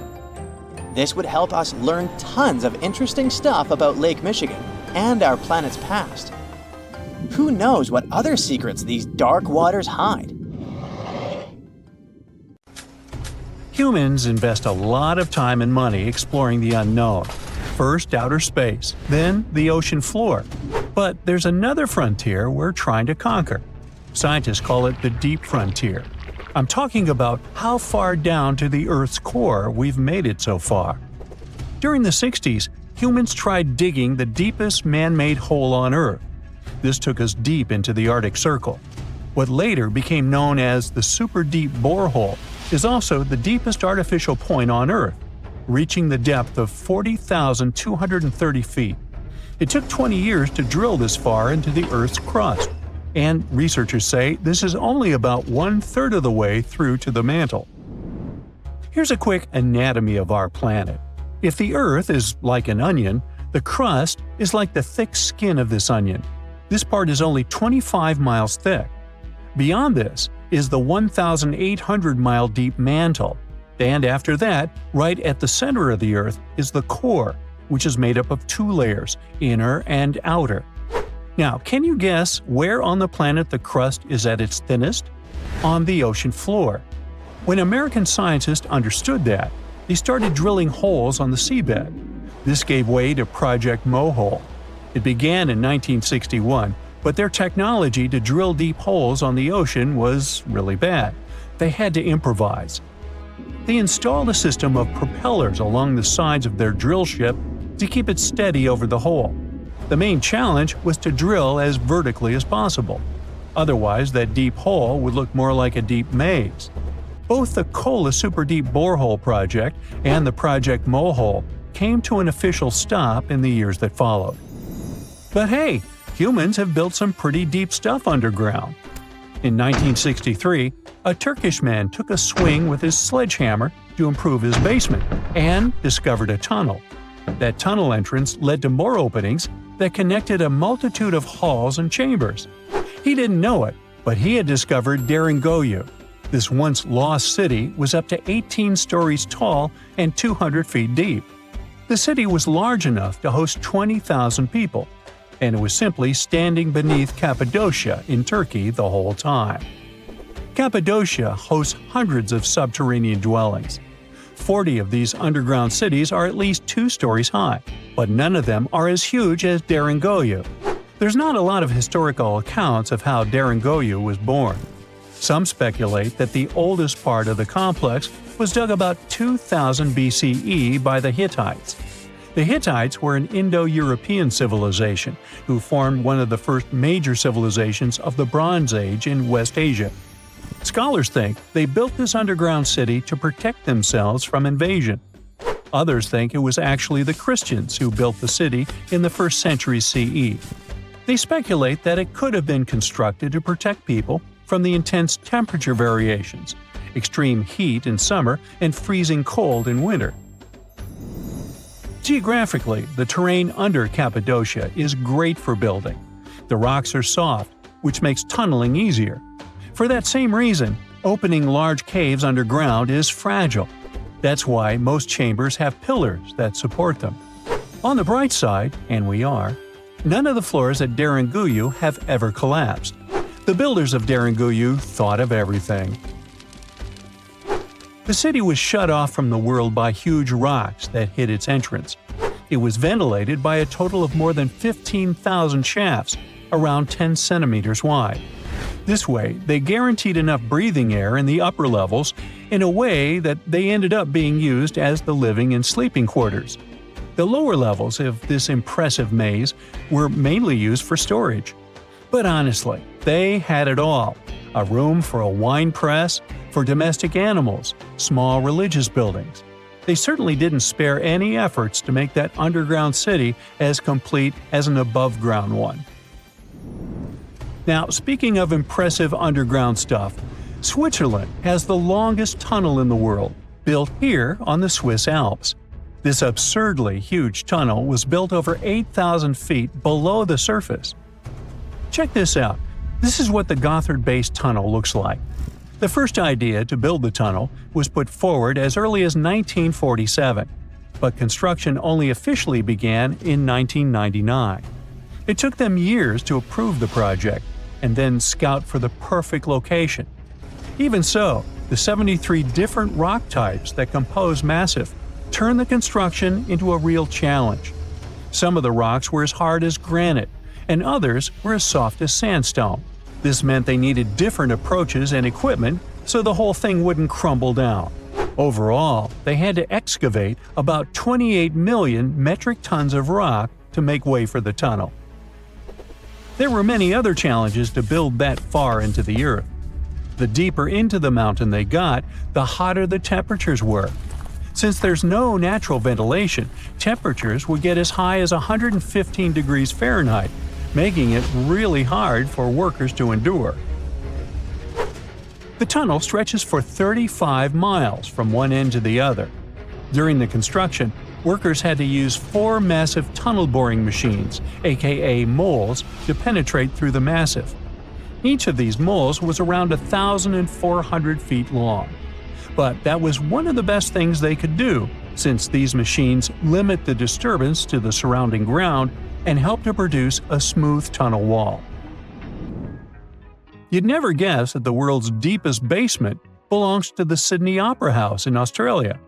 This would help us learn tons of interesting stuff about Lake Michigan and our planet's past. Who knows what other secrets these dark waters hide? Humans invest a lot of time and money exploring the unknown. First outer space, then the ocean floor. But there's another frontier we're trying to conquer. Scientists call it the deep frontier. I'm talking about how far down to the Earth's core we've made it so far. During the 60s, humans tried digging the deepest man-made hole on Earth. This took us deep into the Arctic Circle. What later became known as the super deep borehole is also the deepest artificial point on Earth, reaching the depth of 40,230 feet. It took 20 years to drill this far into the Earth's crust, and researchers say this is only about 1/3 of the way through to the mantle. Here's a quick anatomy of our planet. If the Earth is like an onion, the crust is like the thick skin of this onion. This part is only 25 miles thick. Beyond this is the 1,800-mile deep mantle. And after that, right at the center of the Earth is the core, which is made up of 2 layers, inner and outer. Now, can you guess where on the planet the crust is at its thinnest? On the ocean floor. When American scientists understood that, they started drilling holes on the seabed. This gave way to Project Mohole. It began in 1961, but their technology to drill deep holes on the ocean was really bad. They had to improvise. They installed a system of propellers along the sides of their drill ship to keep it steady over the hole. The main challenge was to drill as vertically as possible. Otherwise, that deep hole would look more like a deep maze. Both the Kola Super Deep Borehole project and the Project Mohole came to an official stop in the years that followed. But hey, humans have built some pretty deep stuff underground. In 1963, a Turkish man took a swing with his sledgehammer to improve his basement and discovered a tunnel. That tunnel entrance led to more openings that connected a multitude of halls and chambers. He didn't know it, but he had discovered Derunggoyu. This once lost city was up to 18 stories tall and 200 feet deep. The city was large enough to host 20,000 people, and it was simply standing beneath Cappadocia in Turkey the whole time. Cappadocia hosts hundreds of subterranean dwellings. 40 of these underground cities are at least 2 stories high, but none of them are as huge as Derunggoyu. There's not a lot of historical accounts of how Derunggoyu was born. Some speculate that the oldest part of the complex was dug about 2000 BCE by the Hittites. The Hittites were an Indo-European civilization who formed one of the first major civilizations of the Bronze Age in West Asia. Scholars think they built this underground city to protect themselves from invasion. Others think it was actually the Christians who built the city in the 1st century CE. They speculate that it could have been constructed to protect people from the intense temperature variations, extreme heat in summer and freezing cold in winter. Geographically, the terrain under Cappadocia is great for building. The rocks are soft, which makes tunneling easier. For that same reason, opening large caves underground is fragile. That's why most chambers have pillars that support them. On the bright side, and we are, none of the floors at Derunggoyu have ever collapsed. The builders of Derunggoyu thought of everything. The city was shut off from the world by huge rocks that hid its entrance. It was ventilated by a total of more than 15,000 shafts, around 10 centimeters wide. This way, they guaranteed enough breathing air in the upper levels in a way that they ended up being used as the living and sleeping quarters. The lower levels of this impressive maze were mainly used for storage. But honestly, they had it all: a room for a wine press, for domestic animals, small religious buildings. They certainly didn't spare any efforts to make that underground city as complete as an above-ground one. Now, speaking of impressive underground stuff, Switzerland has the longest tunnel in the world, built here on the Swiss Alps. This absurdly huge tunnel was built over 8,000 feet below the surface. Check this out. This is what the Gotthard-based tunnel looks like. The first idea to build the tunnel was put forward as early as 1947, but construction only officially began in 1999. It took them years to approve the project and then scout for the perfect location. Even so, the 73 different rock types that compose Massif turned the construction into a real challenge. Some of the rocks were as hard as granite, and others were as soft as sandstone. This meant they needed different approaches and equipment so the whole thing wouldn't crumble down. Overall, they had to excavate about 28 million metric tons of rock to make way for the tunnel. There were many other challenges to build that far into the earth. The deeper into the mountain they got, the hotter the temperatures were. Since there's no natural ventilation, temperatures would get as high as 115 degrees Fahrenheit, making it really hard for workers to endure. The tunnel stretches for 35 miles from one end to the other. During the construction, workers had to use 4 massive tunnel boring machines, aka moles, to penetrate through the massif. Each of these moles was around 1,400 feet long. But that was one of the best things they could do, since these machines limit the disturbance to the surrounding ground and help to produce a smooth tunnel wall. You'd never guess that the world's deepest basement belongs to the Sydney Opera House in Australia.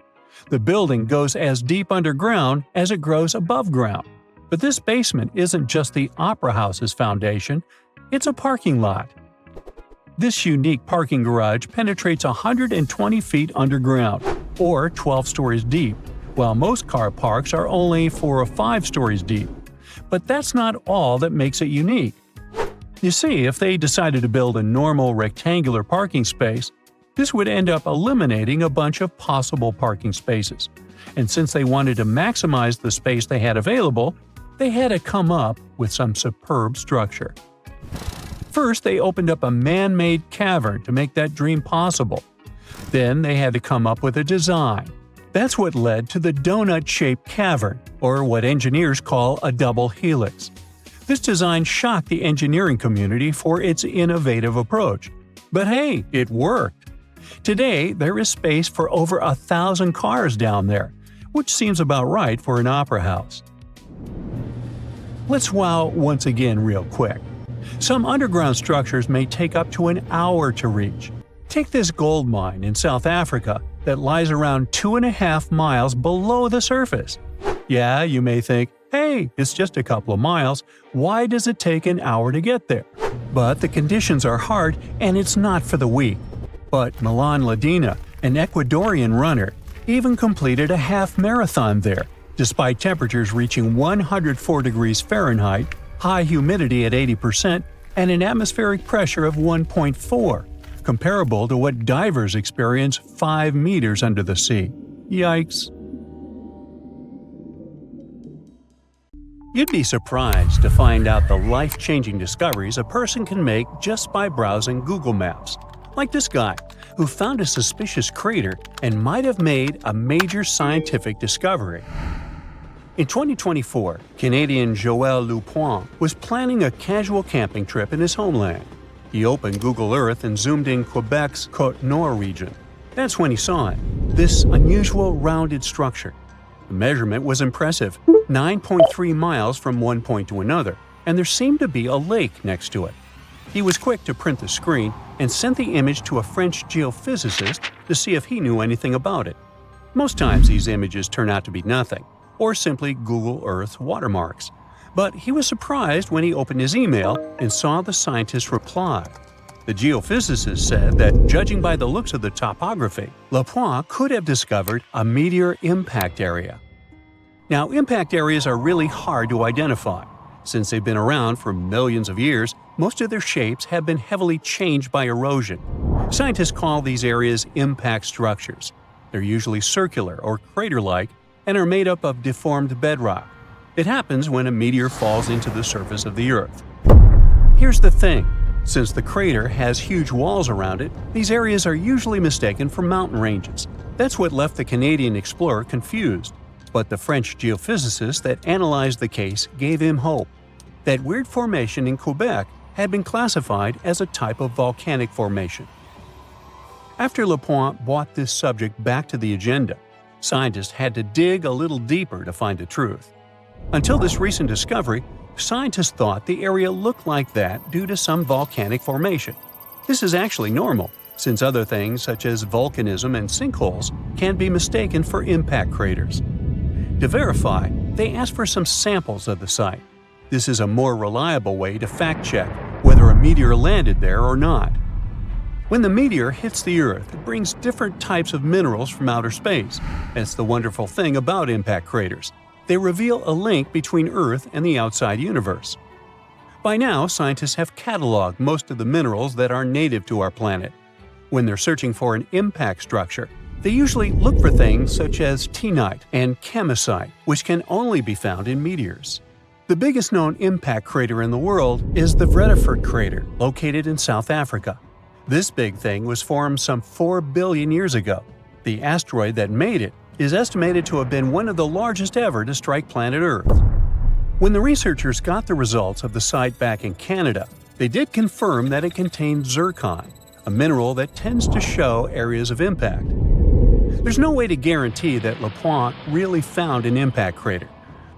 The building goes as deep underground as it grows above ground. But this basement isn't just the Opera House's foundation, it's a parking lot. This unique parking garage penetrates 120 feet underground, or 12 stories deep, while most car parks are only 4 or 5 stories deep. But that's not all that makes it unique. You see, if they decided to build a normal rectangular parking space, this would end up eliminating a bunch of possible parking spaces. And since they wanted to maximize the space they had available, they had to come up with some superb structure. First, they opened up a man-made cavern to make that dream possible. Then they had to come up with a design. That's what led to the donut-shaped cavern, or what engineers call a double helix. This design shocked the engineering community for its innovative approach. But hey, it worked. Today, there is space for over 1,000 cars down there, which seems about right for an opera house. Let's wow once again real quick. Some underground structures may take up to an hour to reach. Take this gold mine in South Africa that lies around 2.5 miles below the surface. Yeah, you may think, hey, it's just a couple of miles, why does it take an hour to get there? But the conditions are hard and it's not for the weak. But Milan Ladina, an Ecuadorian runner, even completed a half marathon there, despite temperatures reaching 104 degrees Fahrenheit, high humidity at 80%, and an atmospheric pressure of 1.4, comparable to what divers experience 5 meters under the sea. Yikes. You'd be surprised to find out the life-changing discoveries a person can make just by browsing Google Maps. Like this guy, who found a suspicious crater and might have made a major scientific discovery. In 2024, Canadian Joel Lupoint was planning a casual camping trip in his homeland. He opened Google Earth and zoomed in Quebec's Côte Nord region. That's when he saw it, this unusual rounded structure. The measurement was impressive, 9.3 miles from one point to another, and there seemed to be a lake next to it. He was quick to print the screen and sent the image to a French geophysicist to see if he knew anything about it. Most times these images turn out to be nothing, or simply Google Earth watermarks. But he was surprised when he opened his email and saw the scientist's reply. The geophysicist said that, judging by the looks of the topography, Lupoint could have discovered a meteor impact area. Now, impact areas are really hard to identify. Since they've been around for millions of years, most of their shapes have been heavily changed by erosion. Scientists call these areas impact structures. They're usually circular or crater-like and are made up of deformed bedrock. It happens when a meteor falls into the surface of the Earth. Here's the thing. Since the crater has huge walls around it, these areas are usually mistaken for mountain ranges. That's what left the Canadian explorer confused. But the French geophysicist that analyzed the case gave him hope. That weird formation in Quebec had been classified as a type of volcanic formation. After Lupoint brought this subject back to the agenda, scientists had to dig a little deeper to find the truth. Until this recent discovery, scientists thought the area looked like that due to some volcanic formation. This is actually normal, since other things such as volcanism and sinkholes can be mistaken for impact craters. To verify, they asked for some samples of the site. This is a more reliable way to fact-check whether a meteor landed there or not. When the meteor hits the Earth, it brings different types of minerals from outer space. That's the wonderful thing about impact craters. They reveal a link between Earth and the outside universe. By now, scientists have cataloged most of the minerals that are native to our planet. When they're searching for an impact structure, they usually look for things such as tinnite and chemisite, which can only be found in meteors. The biggest known impact crater in the world is the Vredefort crater, located in South Africa. This big thing was formed some 4 billion years ago. The asteroid that made it is estimated to have been one of the largest ever to strike planet Earth. When the researchers got the results of the site back in Canada, they did confirm that it contained zircon, a mineral that tends to show areas of impact. There's no way to guarantee that Lupoint really found an impact crater,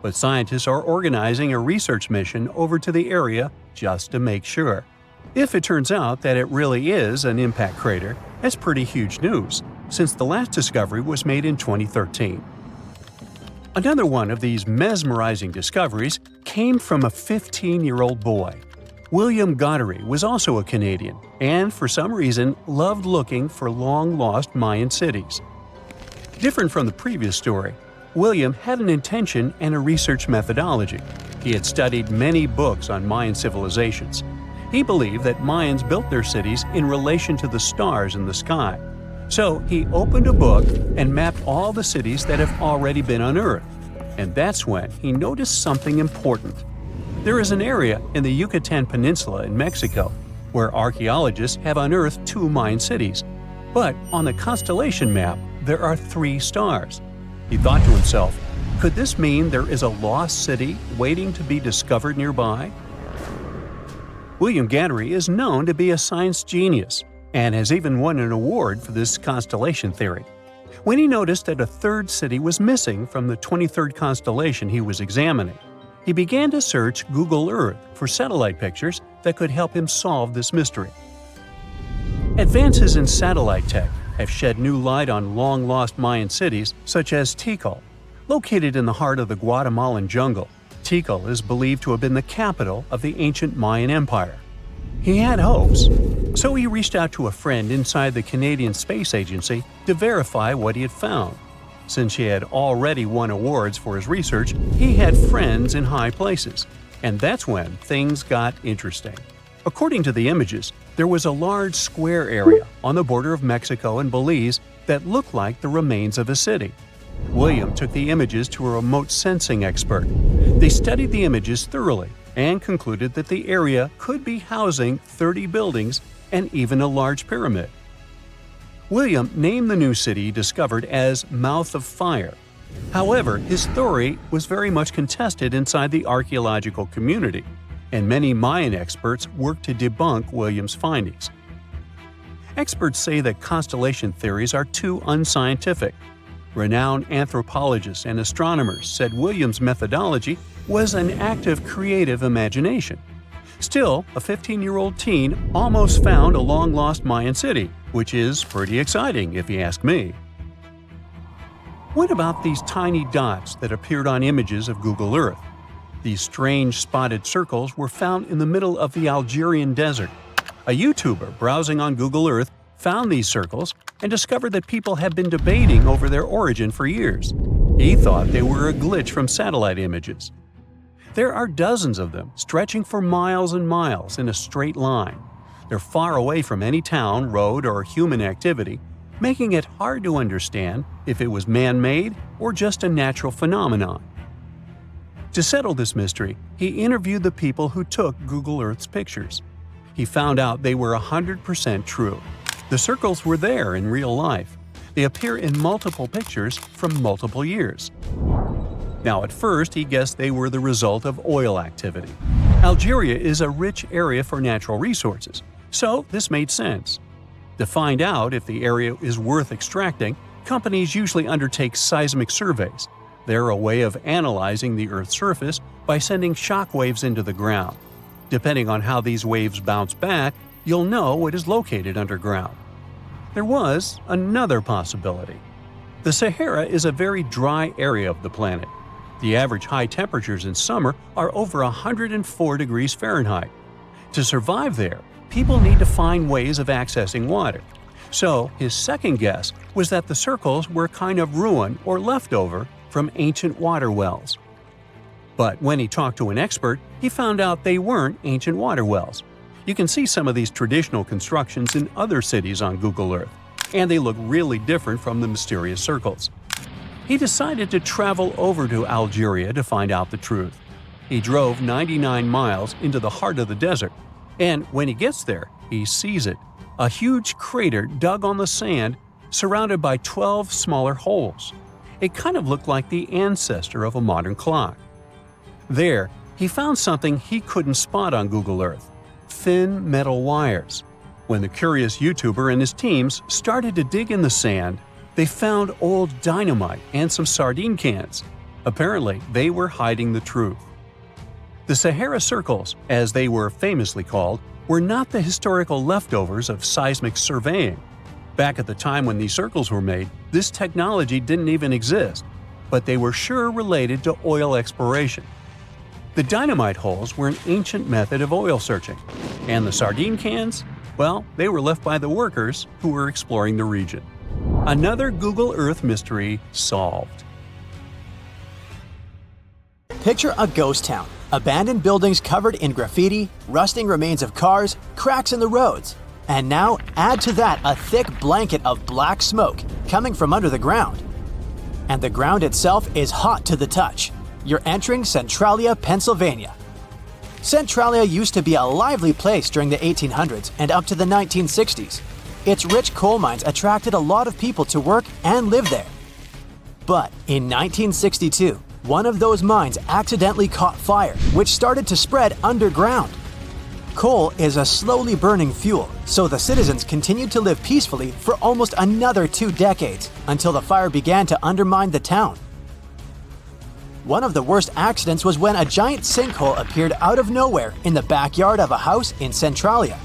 but scientists are organizing a research mission over to the area just to make sure. If it turns out that it really is an impact crater, that's pretty huge news, since the last discovery was made in 2013. Another one of these mesmerizing discoveries came from a 15-year-old boy. William Goddery was also a Canadian, and for some reason loved looking for long-lost Mayan cities. Different from the previous story, William had an intention and a research methodology. He had studied many books on Mayan civilizations. He believed that Mayans built their cities in relation to the stars in the sky. So he opened a book and mapped all the cities that have already been unearthed. And that's when he noticed something important. There is an area in the Yucatan Peninsula in Mexico where archaeologists have unearthed 2 Mayan cities. But on the constellation map, there are 3 stars. He thought to himself, could this mean there is a lost city waiting to be discovered nearby? William Gannery is known to be a science genius and has even won an award for this constellation theory. When he noticed that a 3rd city was missing from the 23rd constellation he was examining, he began to search Google Earth for satellite pictures that could help him solve this mystery. Advances in satellite tech have shed new light on long-lost Mayan cities such as Tikal. Located in the heart of the Guatemalan jungle, Tikal is believed to have been the capital of the ancient Mayan Empire. He had hopes, so he reached out to a friend inside the Canadian Space Agency to verify what he had found. Since he had already won awards for his research, he had friends in high places, and that's when things got interesting. According to the images, there was a large square area on the border of Mexico and Belize that looked like the remains of a city. William took the images to a remote sensing expert. They studied the images thoroughly and concluded that the area could be housing 30 buildings and even a large pyramid. William named the new city he discovered as Mouth of Fire. However, his theory was very much contested inside the archaeological community, and many Mayan experts worked to debunk William's findings. Experts say that constellation theories are too unscientific. Renowned anthropologists and astronomers said William's methodology was an act of creative imagination. Still, a 15-year-old teen almost found a long-lost Mayan city, which is pretty exciting if you ask me. What about these tiny dots that appeared on images of Google Earth? These strange spotted circles were found in the middle of the Algerian desert. A YouTuber browsing on Google Earth found these circles and discovered that people had been debating over their origin for years. He thought they were a glitch from satellite images. There are dozens of them, stretching for miles and miles in a straight line. They're far away from any town, road, or human activity, making it hard to understand if it was man-made or just a natural phenomenon. To settle this mystery, he interviewed the people who took Google Earth's pictures. He found out they were 100% true. The circles were there in real life. They appear in multiple pictures from multiple years. Now, at first, he guessed they were the result of oil activity. Algeria is a rich area for natural resources, so this made sense. To find out if the area is worth extracting, companies usually undertake seismic surveys. They're a way of analyzing the Earth's surface by sending shock waves into the ground. Depending on how these waves bounce back, you'll know what is located underground. There was another possibility. The Sahara is a very dry area of the planet. The average high temperatures in summer are over 104 degrees Fahrenheit. To survive there, people need to find ways of accessing water. So, his second guess was that the circles were kind of ruin or leftover from ancient water wells. But when he talked to an expert, he found out they weren't ancient water wells. You can see some of these traditional constructions in other cities on Google Earth, and they look really different from the mysterious circles. He decided to travel over to Algeria to find out the truth. He drove 99 miles into the heart of the desert, and when he gets there, he sees it. A huge crater dug on the sand, surrounded by 12 smaller holes. It kind of looked like the ancestor of a modern clock. There, he found something he couldn't spot on Google Earth: thin metal wires. When the curious YouTuber and his teams started to dig in the sand, they found old dynamite and some sardine cans. Apparently, they were hiding the truth. The Sahara Circles, as they were famously called, were not the historical leftovers of seismic surveying. Back at the time when these circles were made, this technology didn't even exist, but they were sure related to oil exploration. The dynamite holes were an ancient method of oil searching, and the sardine cans, well, they were left by the workers who were exploring the region. Another Google Earth mystery solved. Picture a ghost town. Abandoned buildings covered in graffiti, rusting remains of cars, cracks in the roads. And now add to that a thick blanket of black smoke coming from under the ground. And the ground itself is hot to the touch. You're entering Centralia, Pennsylvania. Centralia used to be a lively place during the 1800s and up to the 1960s. its rich coal mines attracted a lot of people to work and live there. But in 1962, one of those mines accidentally caught fire, which started to spread underground. Coal is a slowly burning fuel, so the citizens continued to live peacefully for almost another 2 decades until the fire began to undermine the town. One of the worst accidents was when a giant sinkhole appeared out of nowhere in the backyard of a house in Centralia.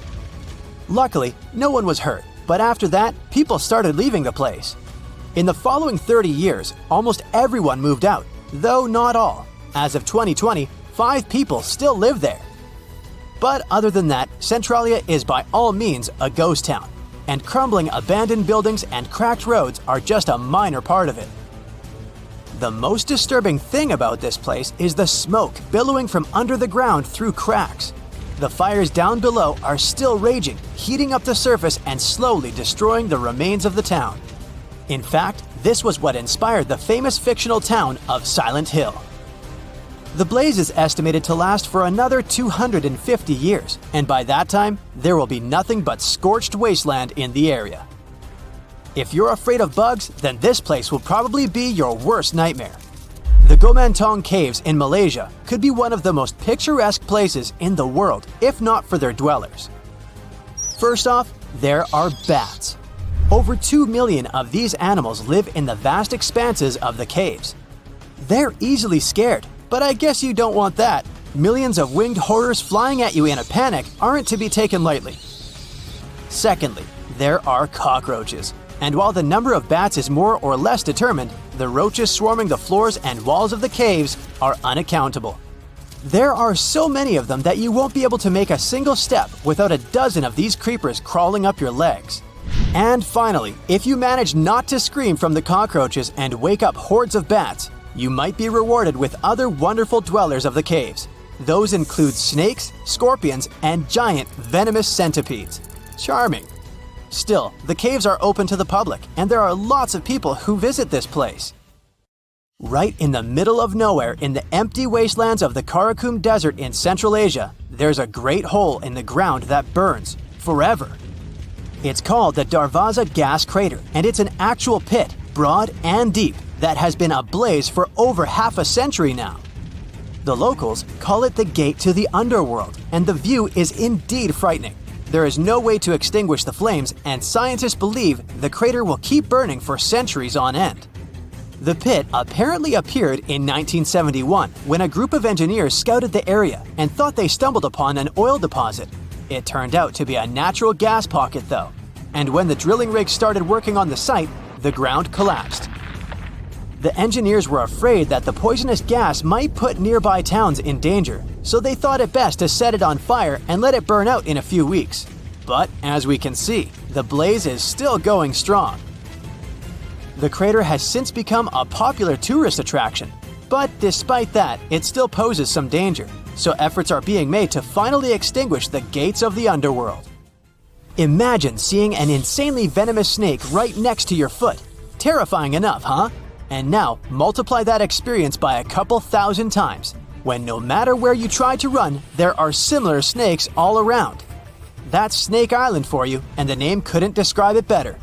Luckily, no one was hurt, but after that, people started leaving the place. In the following 30 years, almost everyone moved out, though not all. As of 2020, 5 people still live there. But other than that, Centralia is by all means a ghost town, and crumbling abandoned buildings and cracked roads are just a minor part of it. The most disturbing thing about this place is the smoke billowing from under the ground through cracks. The fires down below are still raging, heating up the surface and slowly destroying the remains of the town. In fact, this was what inspired the famous fictional town of Silent Hill. The blaze is estimated to last for another 250 years, and by that time, there will be nothing but scorched wasteland in the area. If you're afraid of bugs, then this place will probably be your worst nightmare. The Gomantong Caves in Malaysia could be one of the most picturesque places in the world, if not for their dwellers. First off, there are bats. Over 2 million of these animals live in the vast expanses of the caves. They're easily scared, but I guess you don't want that. Millions of winged horrors flying at you in a panic aren't to be taken lightly. Secondly, there are cockroaches. And while the number of bats is more or less determined, the roaches swarming the floors and walls of the caves are unaccountable. There are so many of them that you won't be able to make a single step without a dozen of these creepers crawling up your legs. And finally, if you manage not to scream from the cockroaches and wake up hordes of bats, you might be rewarded with other wonderful dwellers of the caves. Those include snakes, scorpions, and giant venomous centipedes. Charming. Still, the caves are open to the public, and there are lots of people who visit this place. Right in the middle of nowhere in the empty wastelands of the Karakum Desert in Central Asia, there's a great hole in the ground that burns forever. It's called the Darvaza Gas Crater, and it's an actual pit, broad and deep, that has been ablaze for over half a century now. The locals call it the gate to the underworld, and the view is indeed frightening. There is no way to extinguish the flames, and scientists believe the crater will keep burning for centuries on end. The pit apparently appeared in 1971 when a group of engineers scouted the area and thought they stumbled upon an oil deposit. It turned out to be a natural gas pocket though, and when the drilling rig started working on the site, the ground collapsed. The engineers were afraid that the poisonous gas might put nearby towns in danger, so they thought it best to set it on fire and let it burn out in a few weeks. But as we can see, the blaze is still going strong. The crater has since become a popular tourist attraction, but despite that, it still poses some danger, so efforts are being made to finally extinguish the gates of the underworld. Imagine seeing an insanely venomous snake right next to your foot. Terrifying enough, huh? And now, multiply that experience by a couple thousand times, when no matter where you try to run, there are similar snakes all around. That's Snake Island for you, and the name couldn't describe it better.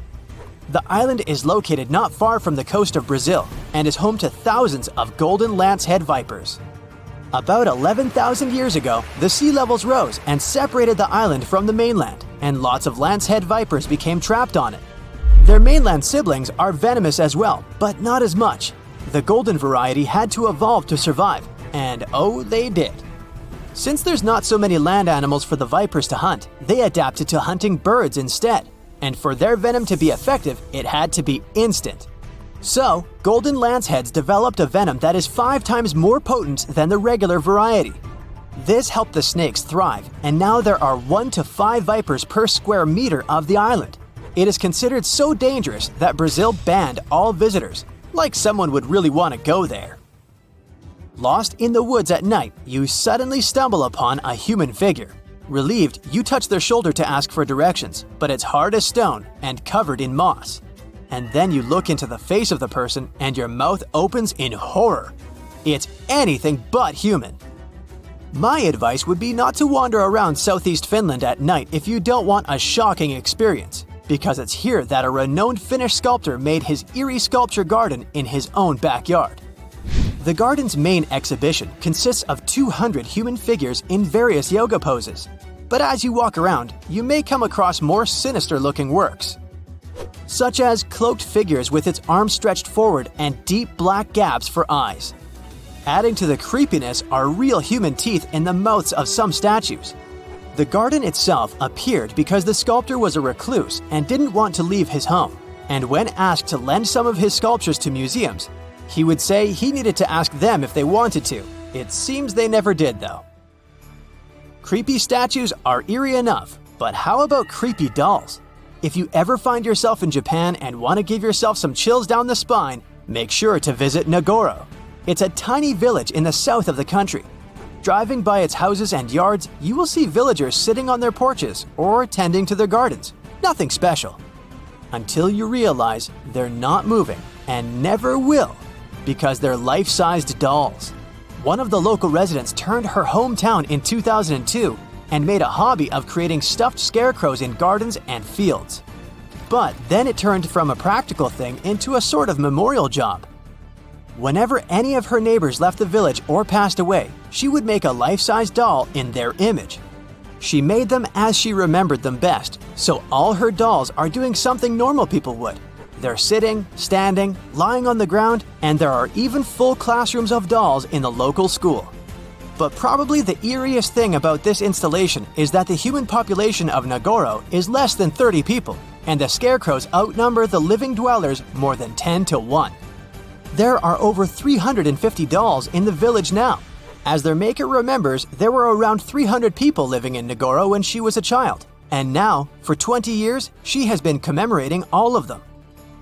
The island is located not far from the coast of Brazil, and is home to thousands of golden lancehead vipers. About 11,000 years ago, the sea levels rose and separated the island from the mainland, and lots of lancehead vipers became trapped on it. Their mainland siblings are venomous as well, but not as much. The golden variety had to evolve to survive, and oh, they did. Since there's not so many land animals for the vipers to hunt, they adapted to hunting birds instead. And for their venom to be effective, it had to be instant. So, golden lanceheads developed a venom that is 5 times more potent than the regular variety. This helped the snakes thrive, and now there are 1 to 5 vipers per square meter of the island. It is considered so dangerous that Brazil banned all visitors, like someone would really want to go there. Lost in the woods at night, you suddenly stumble upon a human figure. Relieved, you touch their shoulder to ask for directions, but it's hard as stone and covered in moss. And then you look into the face of the person and your mouth opens in horror. It's anything but human. My advice would be not to wander around southeast Finland at night if you don't want a shocking experience. because it's here that a renowned Finnish sculptor made his eerie sculpture garden in his own backyard. The garden's main exhibition consists of 200 human figures in various yoga poses. But as you walk around, you may come across more sinister-looking works, such as cloaked figures with its arms stretched forward and deep black gaps for eyes. Adding to the creepiness are real human teeth in the mouths of some statues. The garden itself appeared because the sculptor was a recluse and didn't want to leave his home, and when asked to lend some of his sculptures to museums, he would say he needed to ask them if they wanted to. It seems they never did, though. Creepy statues are eerie enough, but how about creepy dolls? If you ever find yourself in Japan and want to give yourself some chills down the spine, make sure to visit Nagoro. It's a tiny village in the south of the country. Driving by its houses and yards, you will see villagers sitting on their porches or tending to their gardens. Nothing special. Until you realize they're not moving and never will, because they're life-sized dolls. One of the local residents turned her hometown in 2002 and made a hobby of creating stuffed scarecrows in gardens and fields. But then it turned from a practical thing into a sort of memorial job. Whenever any of her neighbors left the village or passed away, she would make a life-size doll in their image. She made them as she remembered them best, so all her dolls are doing something normal people would. They're sitting, standing, lying on the ground, and there are even full classrooms of dolls in the local school. But probably the eeriest thing about this installation is that the human population of Nagoro is less than 30 people, and the scarecrows outnumber the living dwellers more than 10 to 1. There are over 350 dolls in the village now. As their maker remembers, there were around 300 people living in Nagoro when she was a child, and now, for 20 years, she has been commemorating all of them.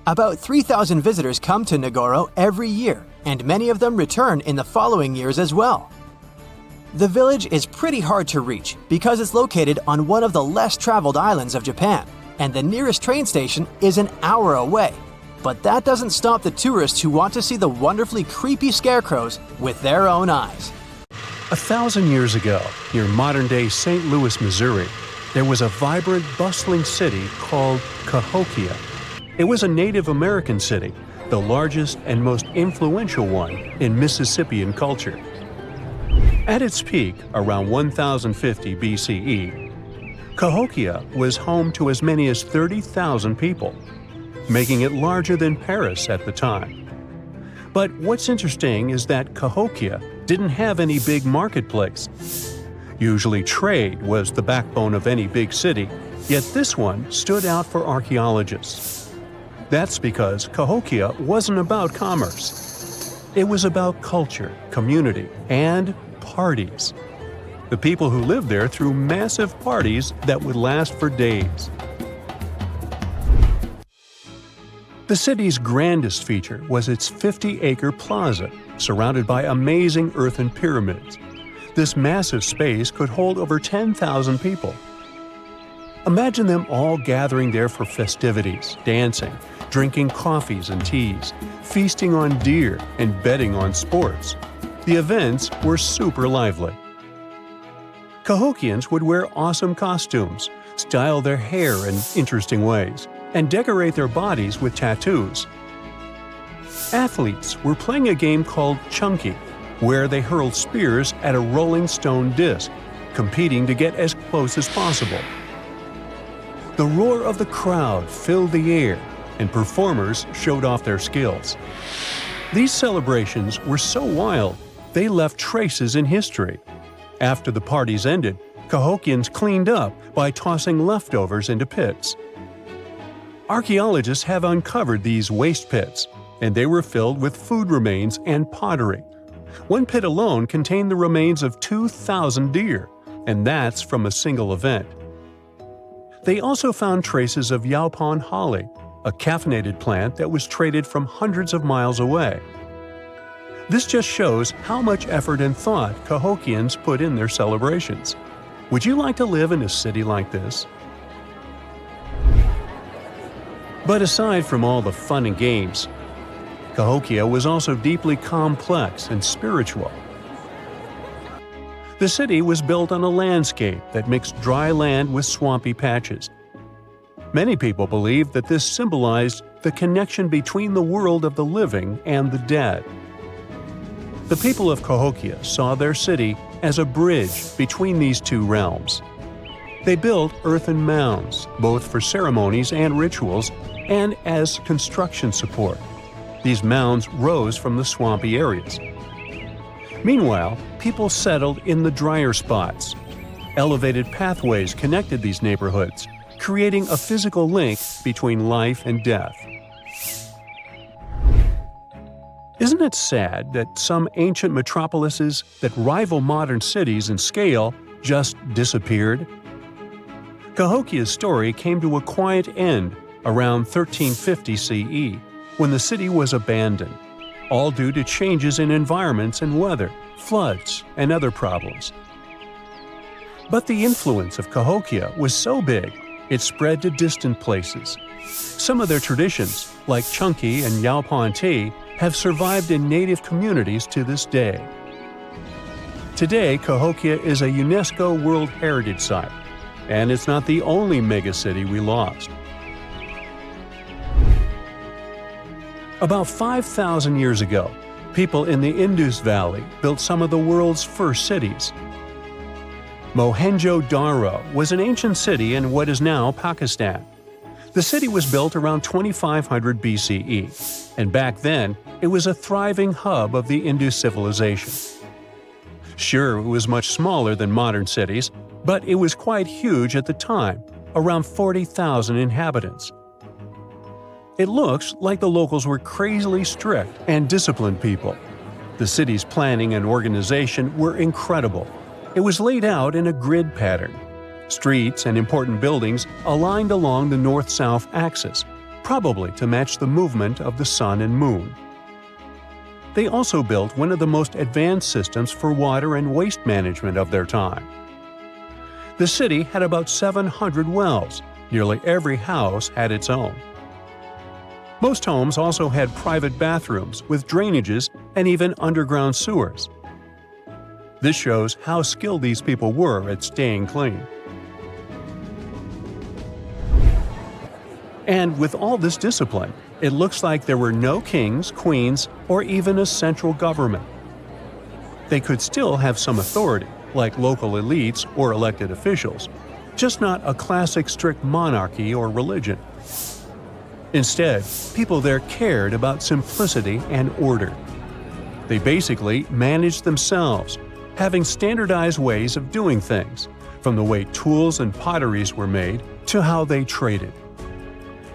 About 3,000 visitors come to Nagoro every year, and many of them return in the following years as well. The village is pretty hard to reach because it's located on one of the less traveled islands of Japan, and the nearest train station is an hour away. But that doesn't stop the tourists who want to see the wonderfully creepy scarecrows with their own eyes. 1,000 years ago, near modern-day St. Louis, Missouri, there was a vibrant, bustling city called Cahokia. It was a Native American city, the largest and most influential one in Mississippian culture. At its peak, around 1050 BCE, Cahokia was home to as many as 30,000 people, making it larger than Paris at the time. But what's interesting is that Cahokia didn't have any big marketplace. Usually trade was the backbone of any big city, yet this one stood out for archaeologists. That's because Cahokia wasn't about commerce. It was about culture, community, and parties. The people who lived there threw massive parties that would last for days. The city's grandest feature was its 50-acre plaza, surrounded by amazing earthen pyramids. This massive space could hold over 10,000 people. Imagine them all gathering there for festivities, dancing, drinking coffees and teas, feasting on deer, and betting on sports. The events were super lively. Cahokians would wear awesome costumes, style their hair in interesting ways, and decorate their bodies with tattoos. Athletes were playing a game called Chunky, where they hurled spears at a rolling stone disc, competing to get as close as possible. The roar of the crowd filled the air, and performers showed off their skills. These celebrations were so wild, they left traces in history. After the parties ended, Cahokians cleaned up by tossing leftovers into pits. Archaeologists have uncovered these waste pits, and they were filled with food remains and pottery. One pit alone contained the remains of 2,000 deer, and that's from a single event. They also found traces of yaupon holly, a caffeinated plant that was traded from hundreds of miles away. This just shows how much effort and thought Cahokians put in their celebrations. Would you like to live in a city like this? But aside from all the fun and games, Cahokia was also deeply complex and spiritual. The city was built on a landscape that mixed dry land with swampy patches. Many people believe that this symbolized the connection between the world of the living and the dead. The people of Cahokia saw their city as a bridge between these two realms. They built earthen mounds, both for ceremonies and rituals, and as construction support. These mounds rose from the swampy areas. Meanwhile, people settled in the drier spots. Elevated pathways connected these neighborhoods, creating a physical link between life and death. Isn't it sad that some ancient metropolises that rival modern cities in scale just disappeared? Cahokia's story came to a quiet end around 1350 CE, when the city was abandoned, all due to changes in environments and weather, floods, and other problems. But the influence of Cahokia was so big, it spread to distant places. Some of their traditions, like Chunky and Yaupon tea, have survived in native communities to this day. Today, Cahokia is a UNESCO World Heritage Site, and it's not the only megacity we lost. About 5,000 years ago, people in the Indus Valley built some of the world's first cities. Mohenjo-Daro was an ancient city in what is now Pakistan. The city was built around 2500 BCE, and back then, it was a thriving hub of the Indus civilization. Sure, it was much smaller than modern cities, but it was quite huge at the time, around 40,000 inhabitants. It looks like the locals were crazily strict and disciplined people. The city's planning and organization were incredible. It was laid out in a grid pattern. Streets and important buildings aligned along the north-south axis, probably to match the movement of the sun and moon. They also built one of the most advanced systems for water and waste management of their time. The city had about 700 wells. Nearly every house had its own. Most homes also had private bathrooms with drainages and even underground sewers. This shows how skilled these people were at staying clean. And with all this discipline, it looks like there were no kings, queens, or even a central government. They could still have some authority, like local elites or elected officials, just not a classic strict monarchy or religion. Instead, people there cared about simplicity and order. They basically managed themselves, having standardized ways of doing things, from the way tools and potteries were made to how they traded.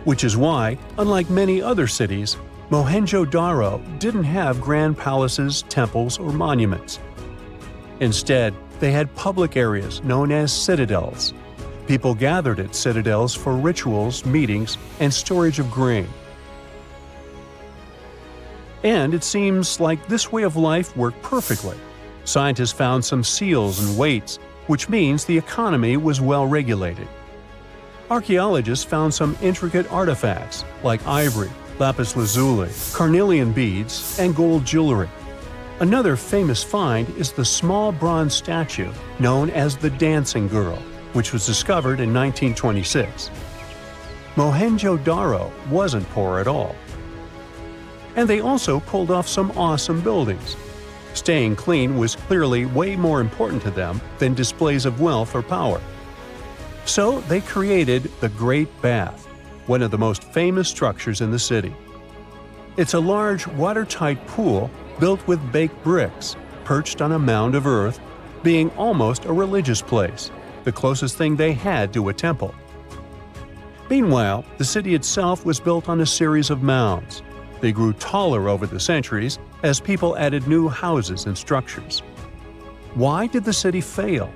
Which is why, unlike many other cities, Mohenjo-Daro didn't have grand palaces, temples, or monuments. Instead, they had public areas known as citadels. People gathered at citadels for rituals, meetings, and storage of grain. And it seems like this way of life worked perfectly. Scientists found some seals and weights, which means the economy was well regulated. Archaeologists found some intricate artifacts like ivory, lapis lazuli, carnelian beads, and gold jewelry. Another famous find is the small bronze statue known as the Dancing Girl, which was discovered in 1926. Mohenjo-Daro wasn't poor at all. And they also pulled off some awesome buildings. Staying clean was clearly way more important to them than displays of wealth or power. So they created the Great Bath, one of the most famous structures in the city. It's a large, watertight pool built with baked bricks, perched on a mound of earth, being almost a religious place, the closest thing they had to a temple. Meanwhile, the city itself was built on a series of mounds. They grew taller over the centuries as people added new houses and structures. Why did the city fail?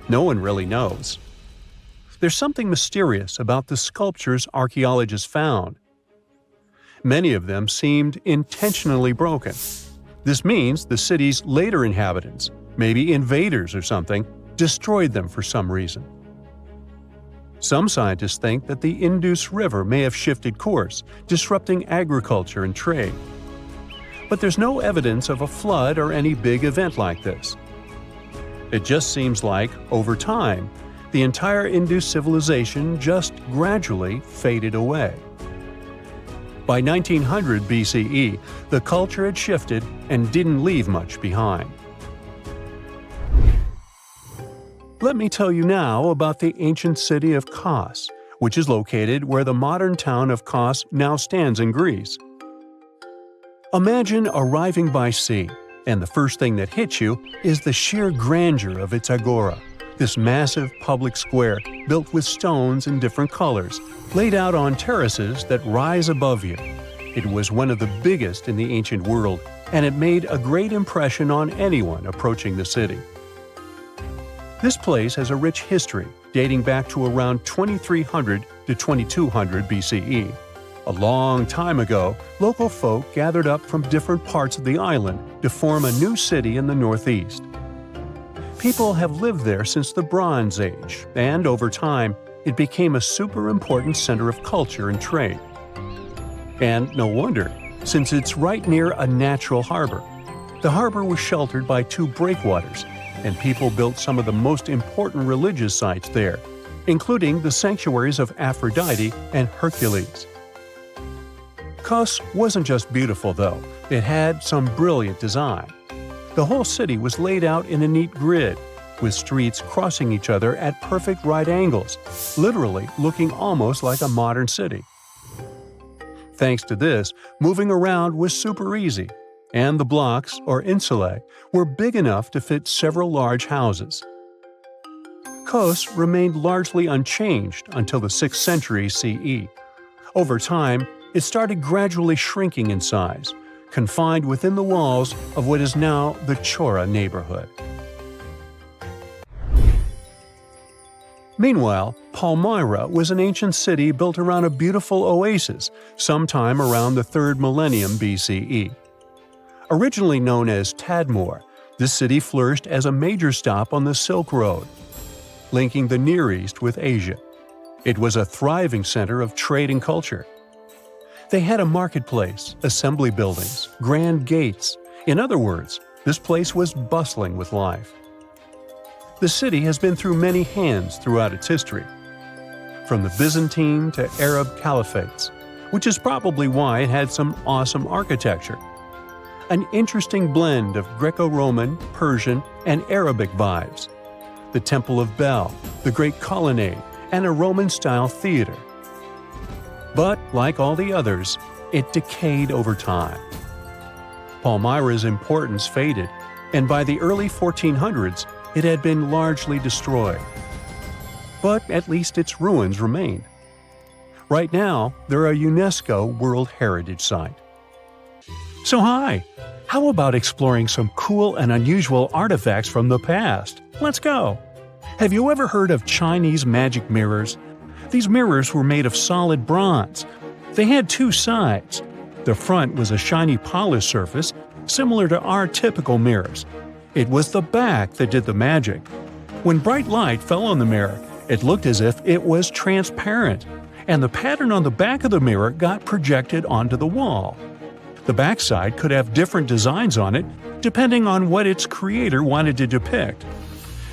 No one really knows. There's something mysterious about the sculptures archaeologists found. Many of them seemed intentionally broken. This means the city's later inhabitants, maybe invaders or something, destroyed them for some reason. Some scientists think that the Indus River may have shifted course, disrupting agriculture and trade. But there's no evidence of a flood or any big event like this. It just seems like, over time, the entire Indus civilization just gradually faded away. By 1900 BCE, the culture had shifted and didn't leave much behind. Let me tell you now about the ancient city of Kos, which is located where the modern town of Kos now stands in Greece. Imagine arriving by sea, and the first thing that hits you is the sheer grandeur of its agora, this massive public square built with stones in different colors, laid out on terraces that rise above you. It was one of the biggest in the ancient world, and it made a great impression on anyone approaching the city. This place has a rich history, dating back to around 2300 to 2200 BCE. A long time ago, local folk gathered up from different parts of the island to form a new city in the northeast. People have lived there since the Bronze Age, and over time, it became a super important center of culture and trade. And no wonder, since it's right near a natural harbor. The harbor was sheltered by two breakwaters, and people built some of the most important religious sites there, including the sanctuaries of Aphrodite and Hercules. Kos wasn't just beautiful, though. It had some brilliant design. The whole city was laid out in a neat grid, with streets crossing each other at perfect right angles, literally looking almost like a modern city. Thanks to this, moving around was super easy, and the blocks, or insulae, were big enough to fit several large houses. Kos remained largely unchanged until the 6th century CE. Over time, it started gradually shrinking in size, confined within the walls of what is now the Chora neighborhood. Meanwhile, Palmyra was an ancient city built around a beautiful oasis sometime around the 3rd millennium BCE. Originally known as Tadmor, this city flourished as a major stop on the Silk Road, linking the Near East with Asia. It was a thriving center of trade and culture. They had a marketplace, assembly buildings, grand gates. In other words, this place was bustling with life. The city has been through many hands throughout its history, from the Byzantine to Arab caliphates, which is probably why it had some awesome architecture. An interesting blend of Greco-Roman, Persian, and Arabic vibes. The Temple of Bel, the Great Colonnade, and a Roman-style theater. But, like all the others, it decayed over time. Palmyra's importance faded, and by the early 1400s, it had been largely destroyed. But at least its ruins remained. Right now, they're a UNESCO World Heritage Site. So hi! How about exploring some cool and unusual artifacts from the past? Let's go! Have you ever heard of Chinese magic mirrors? These mirrors were made of solid bronze. They had two sides. The front was a shiny polished surface, similar to our typical mirrors. It was the back that did the magic. When bright light fell on the mirror, it looked as if it was transparent, and the pattern on the back of the mirror got projected onto the wall. The backside could have different designs on it, depending on what its creator wanted to depict.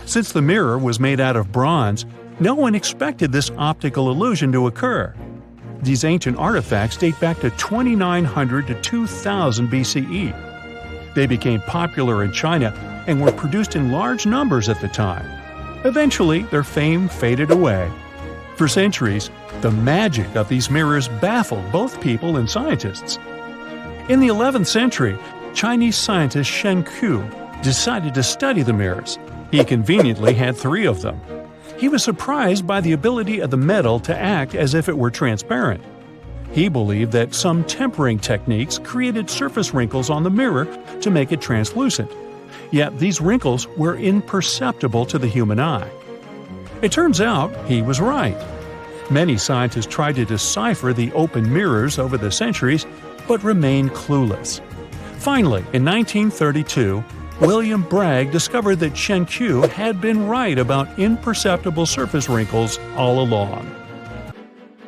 Since the mirror was made out of bronze, no one expected this optical illusion to occur. These ancient artifacts date back to 2900 to 2000 BCE. They became popular in China and were produced in large numbers at the time. Eventually, their fame faded away. For centuries, the magic of these mirrors baffled both people and scientists. In the 11th century, Chinese scientist Shen Ku decided to study the mirrors. He conveniently had 3 of them. He was surprised by the ability of the metal to act as if it were transparent. He believed that some tempering techniques created surface wrinkles on the mirror to make it translucent. Yet these wrinkles were imperceptible to the human eye. It turns out he was right. Many scientists tried to decipher the open mirrors over the centuries, but remained clueless. Finally, in 1932, William Bragg discovered that Shen Ku had been right about imperceptible surface wrinkles all along.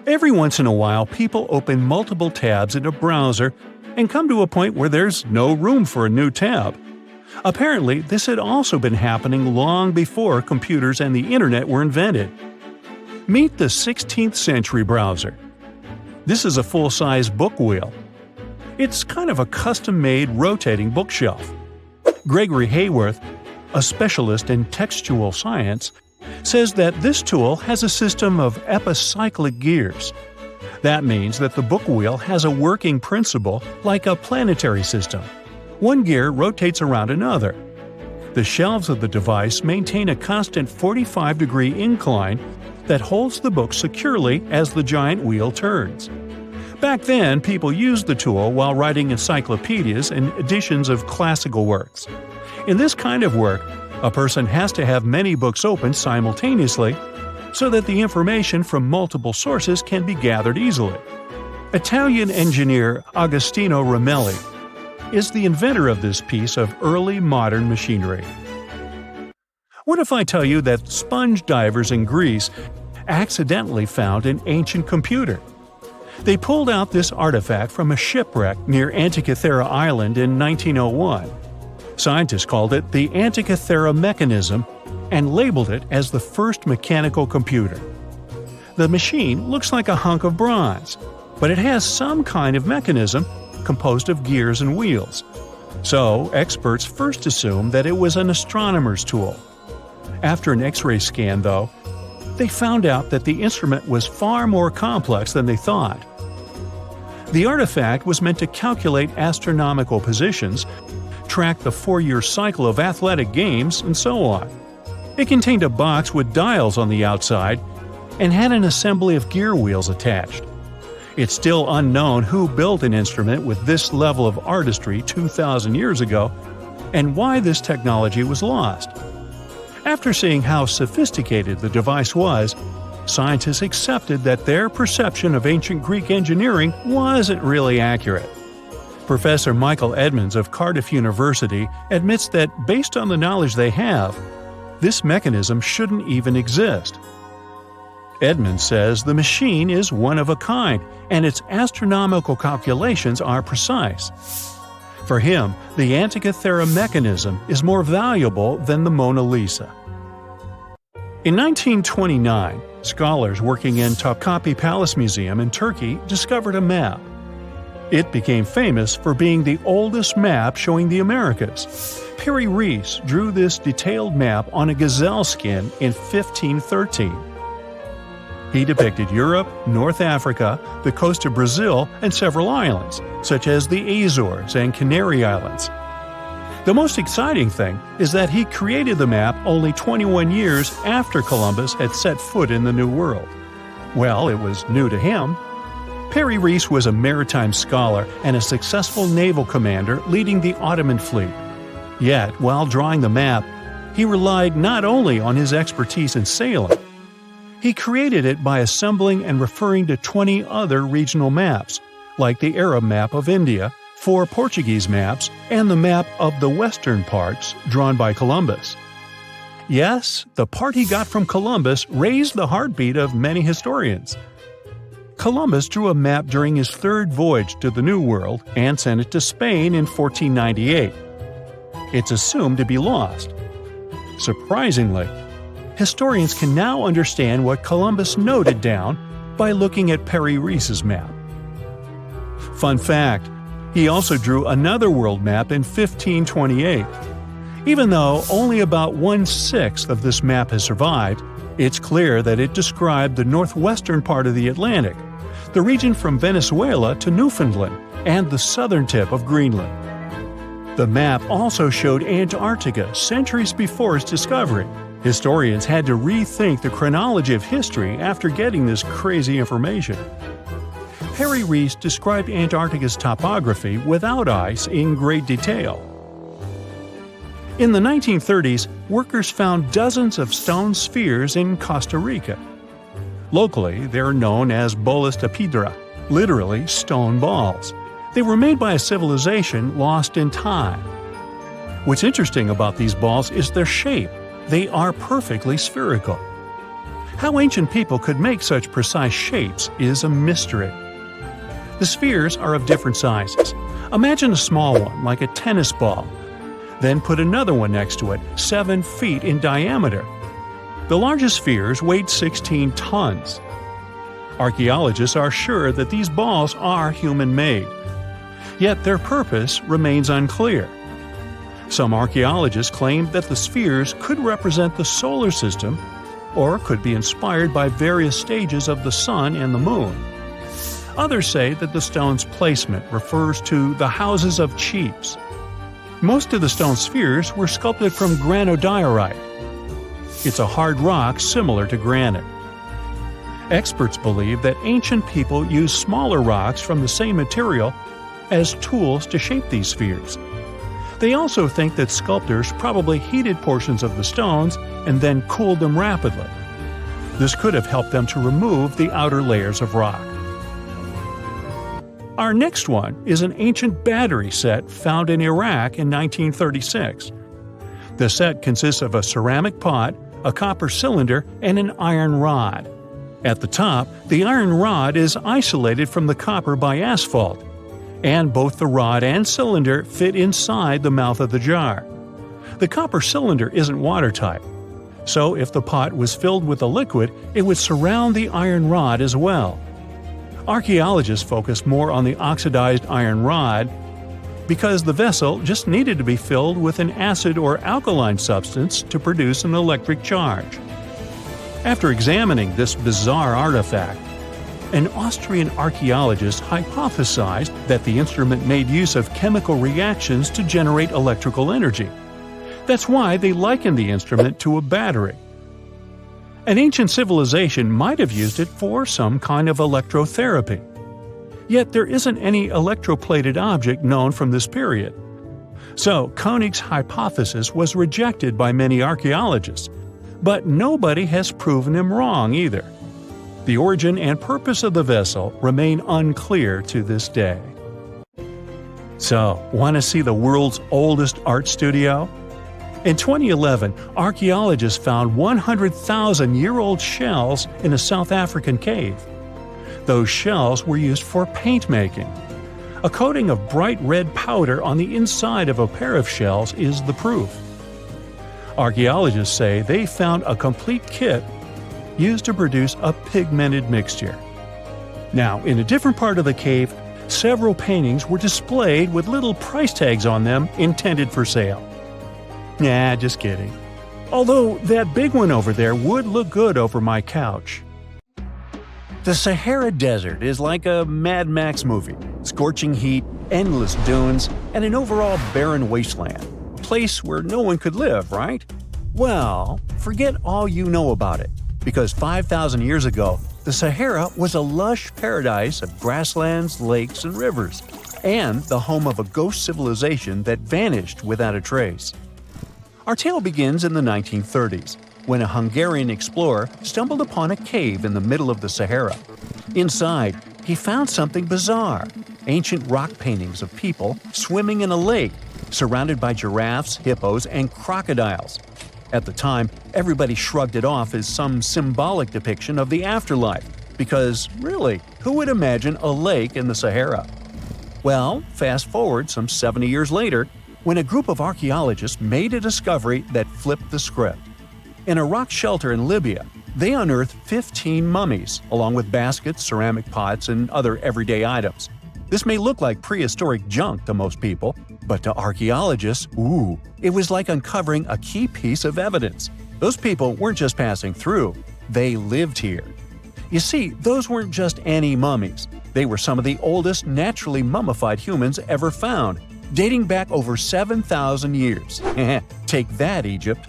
Every once in a while, people open multiple tabs in a browser and come to a point where there's no room for a new tab. Apparently, this had also been happening long before computers and the internet were invented. Meet the 16th century browser. This is a full-size book wheel. It's kind of a custom-made rotating bookshelf. Gregory Hayworth, a specialist in textual science, says that this tool has a system of epicyclic gears. That means that the book wheel has a working principle like a planetary system. One gear rotates around another. The shelves of the device maintain a constant 45-degree incline that holds the book securely as the giant wheel turns. Back then, people used the tool while writing encyclopedias and editions of classical works. In this kind of work, a person has to have many books open simultaneously so that the information from multiple sources can be gathered easily. Italian engineer Agostino Ramelli is the inventor of this piece of early modern machinery. What if I tell you that sponge divers in Greece accidentally found an ancient computer? They pulled out this artifact from a shipwreck near Antikythera Island in 1901. Scientists called it the Antikythera mechanism and labeled it as the first mechanical computer. The machine looks like a hunk of bronze, but it has some kind of mechanism composed of gears and wheels. So, experts first assumed that it was an astronomer's tool. After an X-ray scan, though, they found out that the instrument was far more complex than they thought. The artifact was meant to calculate astronomical positions, track the 4-year cycle of athletic games, and so on. It contained a box with dials on the outside and had an assembly of gear wheels attached. It's still unknown who built an instrument with this level of artistry 2,000 years ago and why this technology was lost. After seeing how sophisticated the device was, scientists accepted that their perception of ancient Greek engineering wasn't really accurate. Professor Michael Edmonds of Cardiff University admits that based on the knowledge they have, this mechanism shouldn't even exist. Edmonds says the machine is one of a kind, and its astronomical calculations are precise. For him, the Antikythera mechanism is more valuable than the Mona Lisa. In 1929, scholars working in Topkapi Palace Museum in Turkey discovered a map. It became famous for being the oldest map showing the Americas. Perry Rees drew this detailed map on a gazelle skin in 1513. He depicted Europe, North Africa, the coast of Brazil, and several islands, such as the Azores and Canary Islands. The most exciting thing is that he created the map only 21 years after Columbus had set foot in the New World. Well, it was new to him. Perry Rees was a maritime scholar and a successful naval commander leading the Ottoman fleet. Yet, while drawing the map, he relied not only on his expertise in sailing. He created it by assembling and referring to 20 other regional maps, like the Arab map of India, 4 Portuguese maps, and the map of the western parts drawn by Columbus. Yes, the part he got from Columbus raised the heartbeat of many historians. Columbus drew a map during his 3rd voyage to the New World and sent it to Spain in 1498. It's assumed to be lost. Surprisingly, historians can now understand what Columbus noted down by looking at Perry Rees's map. Fun fact, he also drew another world map in 1528. Even though only about 1/6 of this map has survived, it's clear that it described the northwestern part of the Atlantic, the region from Venezuela to Newfoundland, and the southern tip of Greenland. The map also showed Antarctica centuries before its discovery. Historians had to rethink the chronology of history after getting this crazy information. Perry Rees described Antarctica's topography without ice in great detail. In the 1930s, workers found dozens of stone spheres in Costa Rica. Locally, they're known as bolas de piedra, literally stone balls. They were made by a civilization lost in time. What's interesting about these balls is their shape. They are perfectly spherical. How ancient people could make such precise shapes is a mystery. The spheres are of different sizes. Imagine a small one, like a tennis ball. then put another one next to it, 7 feet in diameter. The largest spheres weighed 16 tons. Archaeologists are sure that these balls are human-made. Yet their purpose remains unclear. Some archaeologists claim that the spheres could represent the solar system or could be inspired by various stages of the sun and the moon. Others say that the stone's placement refers to the houses of chiefs. Most of the stone spheres were sculpted from granodiorite. It's a hard rock similar to granite. Experts believe that ancient people used smaller rocks from the same material as tools to shape these spheres. They also think that sculptors probably heated portions of the stones and then cooled them rapidly. This could have helped them to remove the outer layers of rock. Our next one is an ancient battery set found in Iraq in 1936. The set consists of a ceramic pot, a copper cylinder, and an iron rod. At the top, the iron rod is isolated from the copper by asphalt, and both the rod and cylinder fit inside the mouth of the jar. The copper cylinder isn't watertight, so if the pot was filled with a liquid, it would surround the iron rod as well. Archaeologists focus more on the oxidized iron rod because the vessel just needed to be filled with an acid or alkaline substance to produce an electric charge. After examining this bizarre artifact, an Austrian archaeologist hypothesized that the instrument made use of chemical reactions to generate electrical energy. That's why they likened the instrument to a battery. An ancient civilization might have used it for some kind of electrotherapy. Yet there isn't any electroplated object known from this period. So Koenig's hypothesis was rejected by many archaeologists, but nobody has proven him wrong either. The origin and purpose of the vessel remain unclear to this day. So, want to see the world's oldest art studio? In 2011, archaeologists found 100,000-year-old shells in a South African cave. Those shells were used for paint making. A coating of bright red powder on the inside of a pair of shells is the proof. Archaeologists say they found a complete kit used to produce a pigmented mixture. Now, in a different part of the cave, several paintings were displayed with little price tags on them intended for sale. Nah, just kidding. Although that big one over there would look good over my couch. The Sahara Desert is like a Mad Max movie. Scorching heat, endless dunes, and an overall barren wasteland. A place where no one could live, right? Well, forget all you know about it. Because 5,000 years ago, the Sahara was a lush paradise of grasslands, lakes, and rivers, and the home of a ghost civilization that vanished without a trace. Our tale begins in the 1930s, when a Hungarian explorer stumbled upon a cave in the middle of the Sahara. Inside, he found something bizarre: ancient rock paintings of people swimming in a lake, surrounded by giraffes, hippos, and crocodiles. At the time, everybody shrugged it off as some symbolic depiction of the afterlife, because, really, who would imagine a lake in the Sahara? Well, fast forward some 70 years later, when a group of archaeologists made a discovery that flipped the script. In a rock shelter in Libya, they unearthed 15 mummies, along with baskets, ceramic pots, and other everyday items. This may look like prehistoric junk to most people, but to archaeologists, it was like uncovering a key piece of evidence. Those people weren't just passing through, they lived here. You see, those weren't just any mummies. They were some of the oldest naturally mummified humans ever found, dating back over 7,000 years. Take that, Egypt.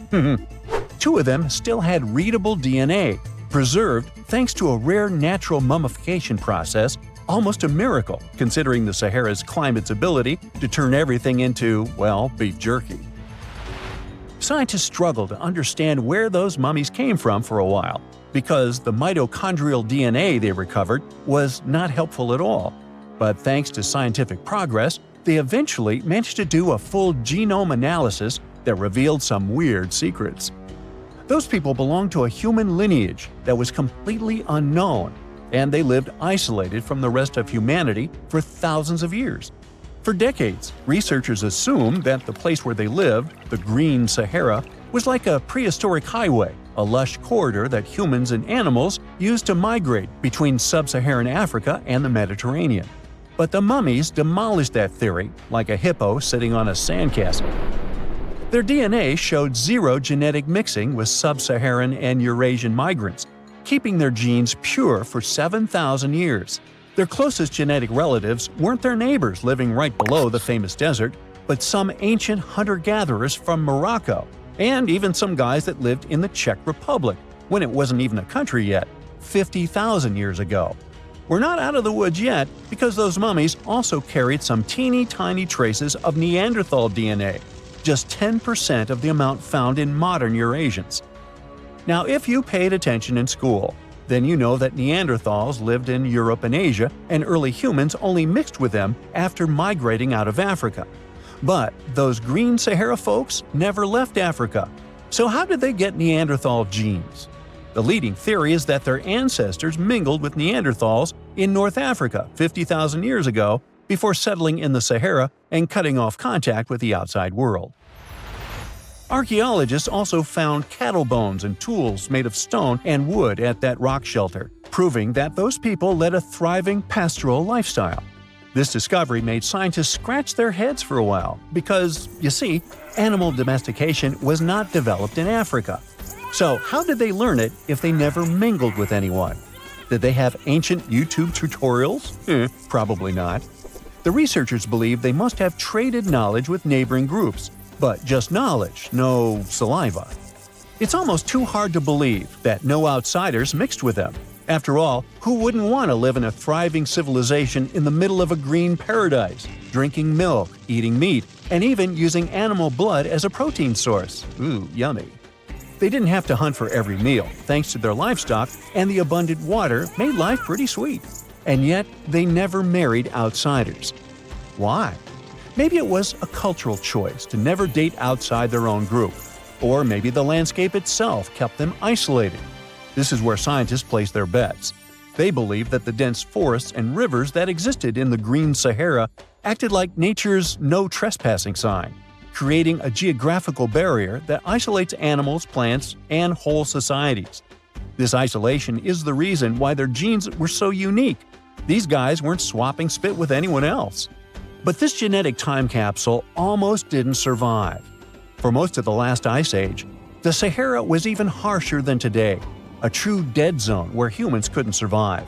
2 of them still had readable DNA, preserved thanks to a rare natural mummification process, almost a miracle considering the Sahara's climate's ability to turn everything into, well, beef jerky. Scientists struggled to understand where those mummies came from for a while, because the mitochondrial DNA they recovered was not helpful at all. But thanks to scientific progress, they eventually managed to do a full genome analysis that revealed some weird secrets. Those people belonged to a human lineage that was completely unknown, and they lived isolated from the rest of humanity for thousands of years. For decades, researchers assumed that the place where they lived, the Green Sahara, was like a prehistoric highway, a lush corridor that humans and animals used to migrate between sub-Saharan Africa and the Mediterranean. But the mummies demolished that theory, like a hippo sitting on a sandcastle. Their DNA showed zero genetic mixing with sub-Saharan and Eurasian migrants, keeping their genes pure for 7,000 years. Their closest genetic relatives weren't their neighbors living right below the famous desert, but some ancient hunter-gatherers from Morocco, and even some guys that lived in the Czech Republic, when it wasn't even a country yet, 50,000 years ago. We're not out of the woods yet, because those mummies also carried some teeny-tiny traces of Neanderthal DNA, just 10% of the amount found in modern Eurasians. Now, if you paid attention in school, then you know that Neanderthals lived in Europe and Asia, and early humans only mixed with them after migrating out of Africa. But those Green Sahara folks never left Africa. So how did they get Neanderthal genes? The leading theory is that their ancestors mingled with Neanderthals in North Africa 50,000 years ago before settling in the Sahara and cutting off contact with the outside world. Archaeologists also found cattle bones and tools made of stone and wood at that rock shelter, proving that those people led a thriving pastoral lifestyle. This discovery made scientists scratch their heads for a while because, you see, animal domestication was not developed in Africa. So how did they learn it if they never mingled with anyone? Did they have ancient YouTube tutorials? Probably not. The researchers believe they must have traded knowledge with neighboring groups, but just knowledge, no saliva. It's almost too hard to believe that no outsiders mixed with them. After all, who wouldn't want to live in a thriving civilization in the middle of a green paradise, drinking milk, eating meat, and even using animal blood as a protein source? Ooh, yummy. They didn't have to hunt for every meal, thanks to their livestock, and the abundant water made life pretty sweet. And yet, they never married outsiders. Why? Maybe it was a cultural choice to never date outside their own group. Or maybe the landscape itself kept them isolated. This is where scientists place their bets. They believe that the dense forests and rivers that existed in the Green Sahara acted like nature's no trespassing sign, creating a geographical barrier that isolates animals, plants, and whole societies. This isolation is the reason why their genes were so unique. These guys weren't swapping spit with anyone else. But this genetic time capsule almost didn't survive. For most of the last ice age, the Sahara was even harsher than today, a true dead zone where humans couldn't survive.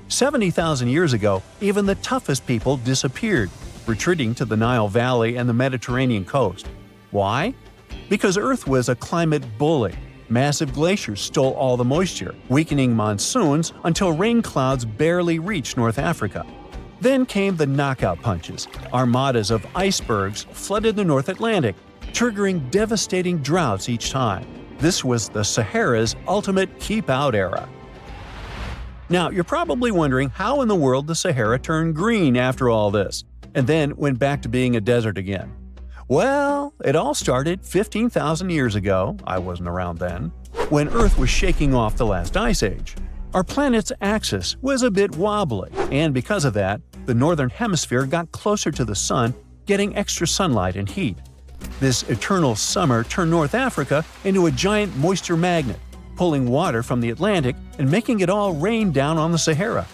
70,000 years ago, even the toughest people disappeared, retreating to the Nile Valley and the Mediterranean coast. Why? Because Earth was a climate bully. Massive glaciers stole all the moisture, weakening monsoons until rain clouds barely reached North Africa. Then came the knockout punches. Armadas of icebergs flooded the North Atlantic, triggering devastating droughts each time. This was the Sahara's ultimate keep-out era. Now, you're probably wondering how in the world the Sahara turned green after all this, and then went back to being a desert again. Well, it all started 15,000 years ago, I wasn't around then, when Earth was shaking off the last ice age. Our planet's axis was a bit wobbly, and because of that, the northern hemisphere got closer to the sun, getting extra sunlight and heat. This eternal summer turned North Africa into a giant moisture magnet, pulling water from the Atlantic and making it all rain down on the Sahara.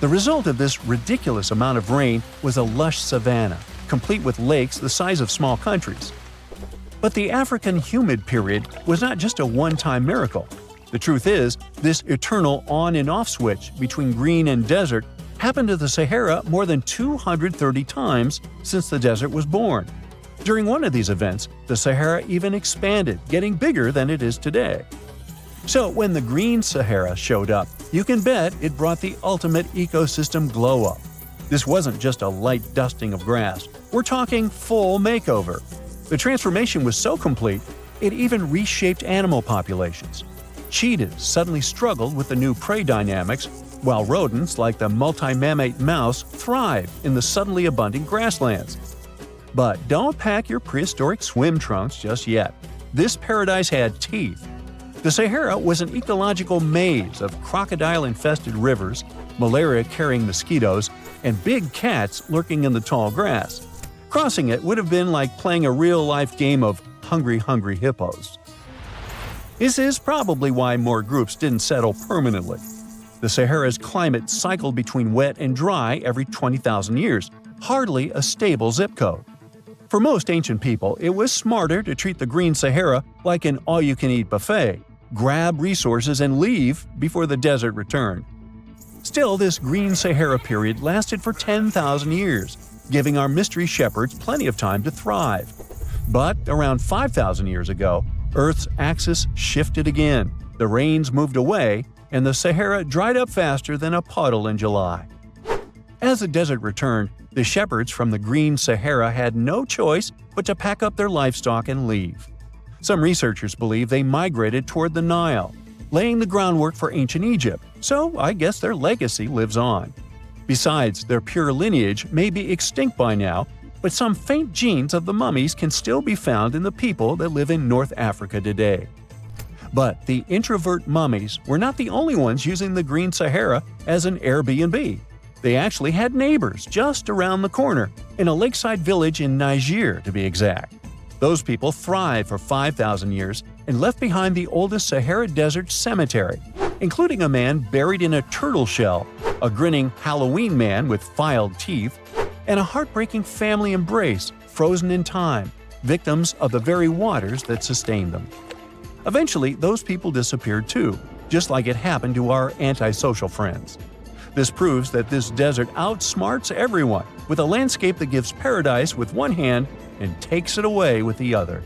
The result of this ridiculous amount of rain was a lush savanna, complete with lakes the size of small countries. But the African humid period was not just a one-time miracle. The truth is, this eternal on and off switch between green and desert happened to the Sahara more than 230 times since the desert was born. During one of these events, the Sahara even expanded, getting bigger than it is today. So when the Green Sahara showed up, you can bet it brought the ultimate ecosystem glow-up. This wasn't just a light dusting of grass. We're talking full makeover. The transformation was so complete, it even reshaped animal populations. Cheetahs suddenly struggled with the new prey dynamics, while rodents like the multi-mammate mouse thrived in the suddenly abundant grasslands. But don't pack your prehistoric swim trunks just yet. This paradise had teeth. The Sahara was an ecological maze of crocodile-infested rivers, malaria-carrying mosquitoes, and big cats lurking in the tall grass. Crossing it would have been like playing a real-life game of Hungry Hungry Hippos. This is probably why more groups didn't settle permanently. The Sahara's climate cycled between wet and dry every 20,000 years, hardly a stable zip code. For most ancient people, it was smarter to treat the Green Sahara like an all-you-can-eat buffet, grab resources and leave before the desert returned. Still, this Green Sahara period lasted for 10,000 years, giving our mystery shepherds plenty of time to thrive. But around 5,000 years ago, Earth's axis shifted again, the rains moved away, and the Sahara dried up faster than a puddle in July. As the desert returned, the shepherds from the Green Sahara had no choice but to pack up their livestock and leave. Some researchers believe they migrated toward the Nile, laying the groundwork for ancient Egypt, so I guess their legacy lives on. Besides, their pure lineage may be extinct by now, but some faint genes of the mummies can still be found in the people that live in North Africa today. But the introvert mummies were not the only ones using the Green Sahara as an Airbnb. They actually had neighbors just around the corner, in a lakeside village in Niger to be exact. Those people thrived for 5,000 years and left behind the oldest Sahara Desert cemetery, including a man buried in a turtle shell, a grinning Halloween man with filed teeth, and a heartbreaking family embrace frozen in time, victims of the very waters that sustained them. Eventually, those people disappeared too, just like it happened to our antisocial friends. This proves that this desert outsmarts everyone, with a landscape that gives paradise with one hand and takes it away with the other.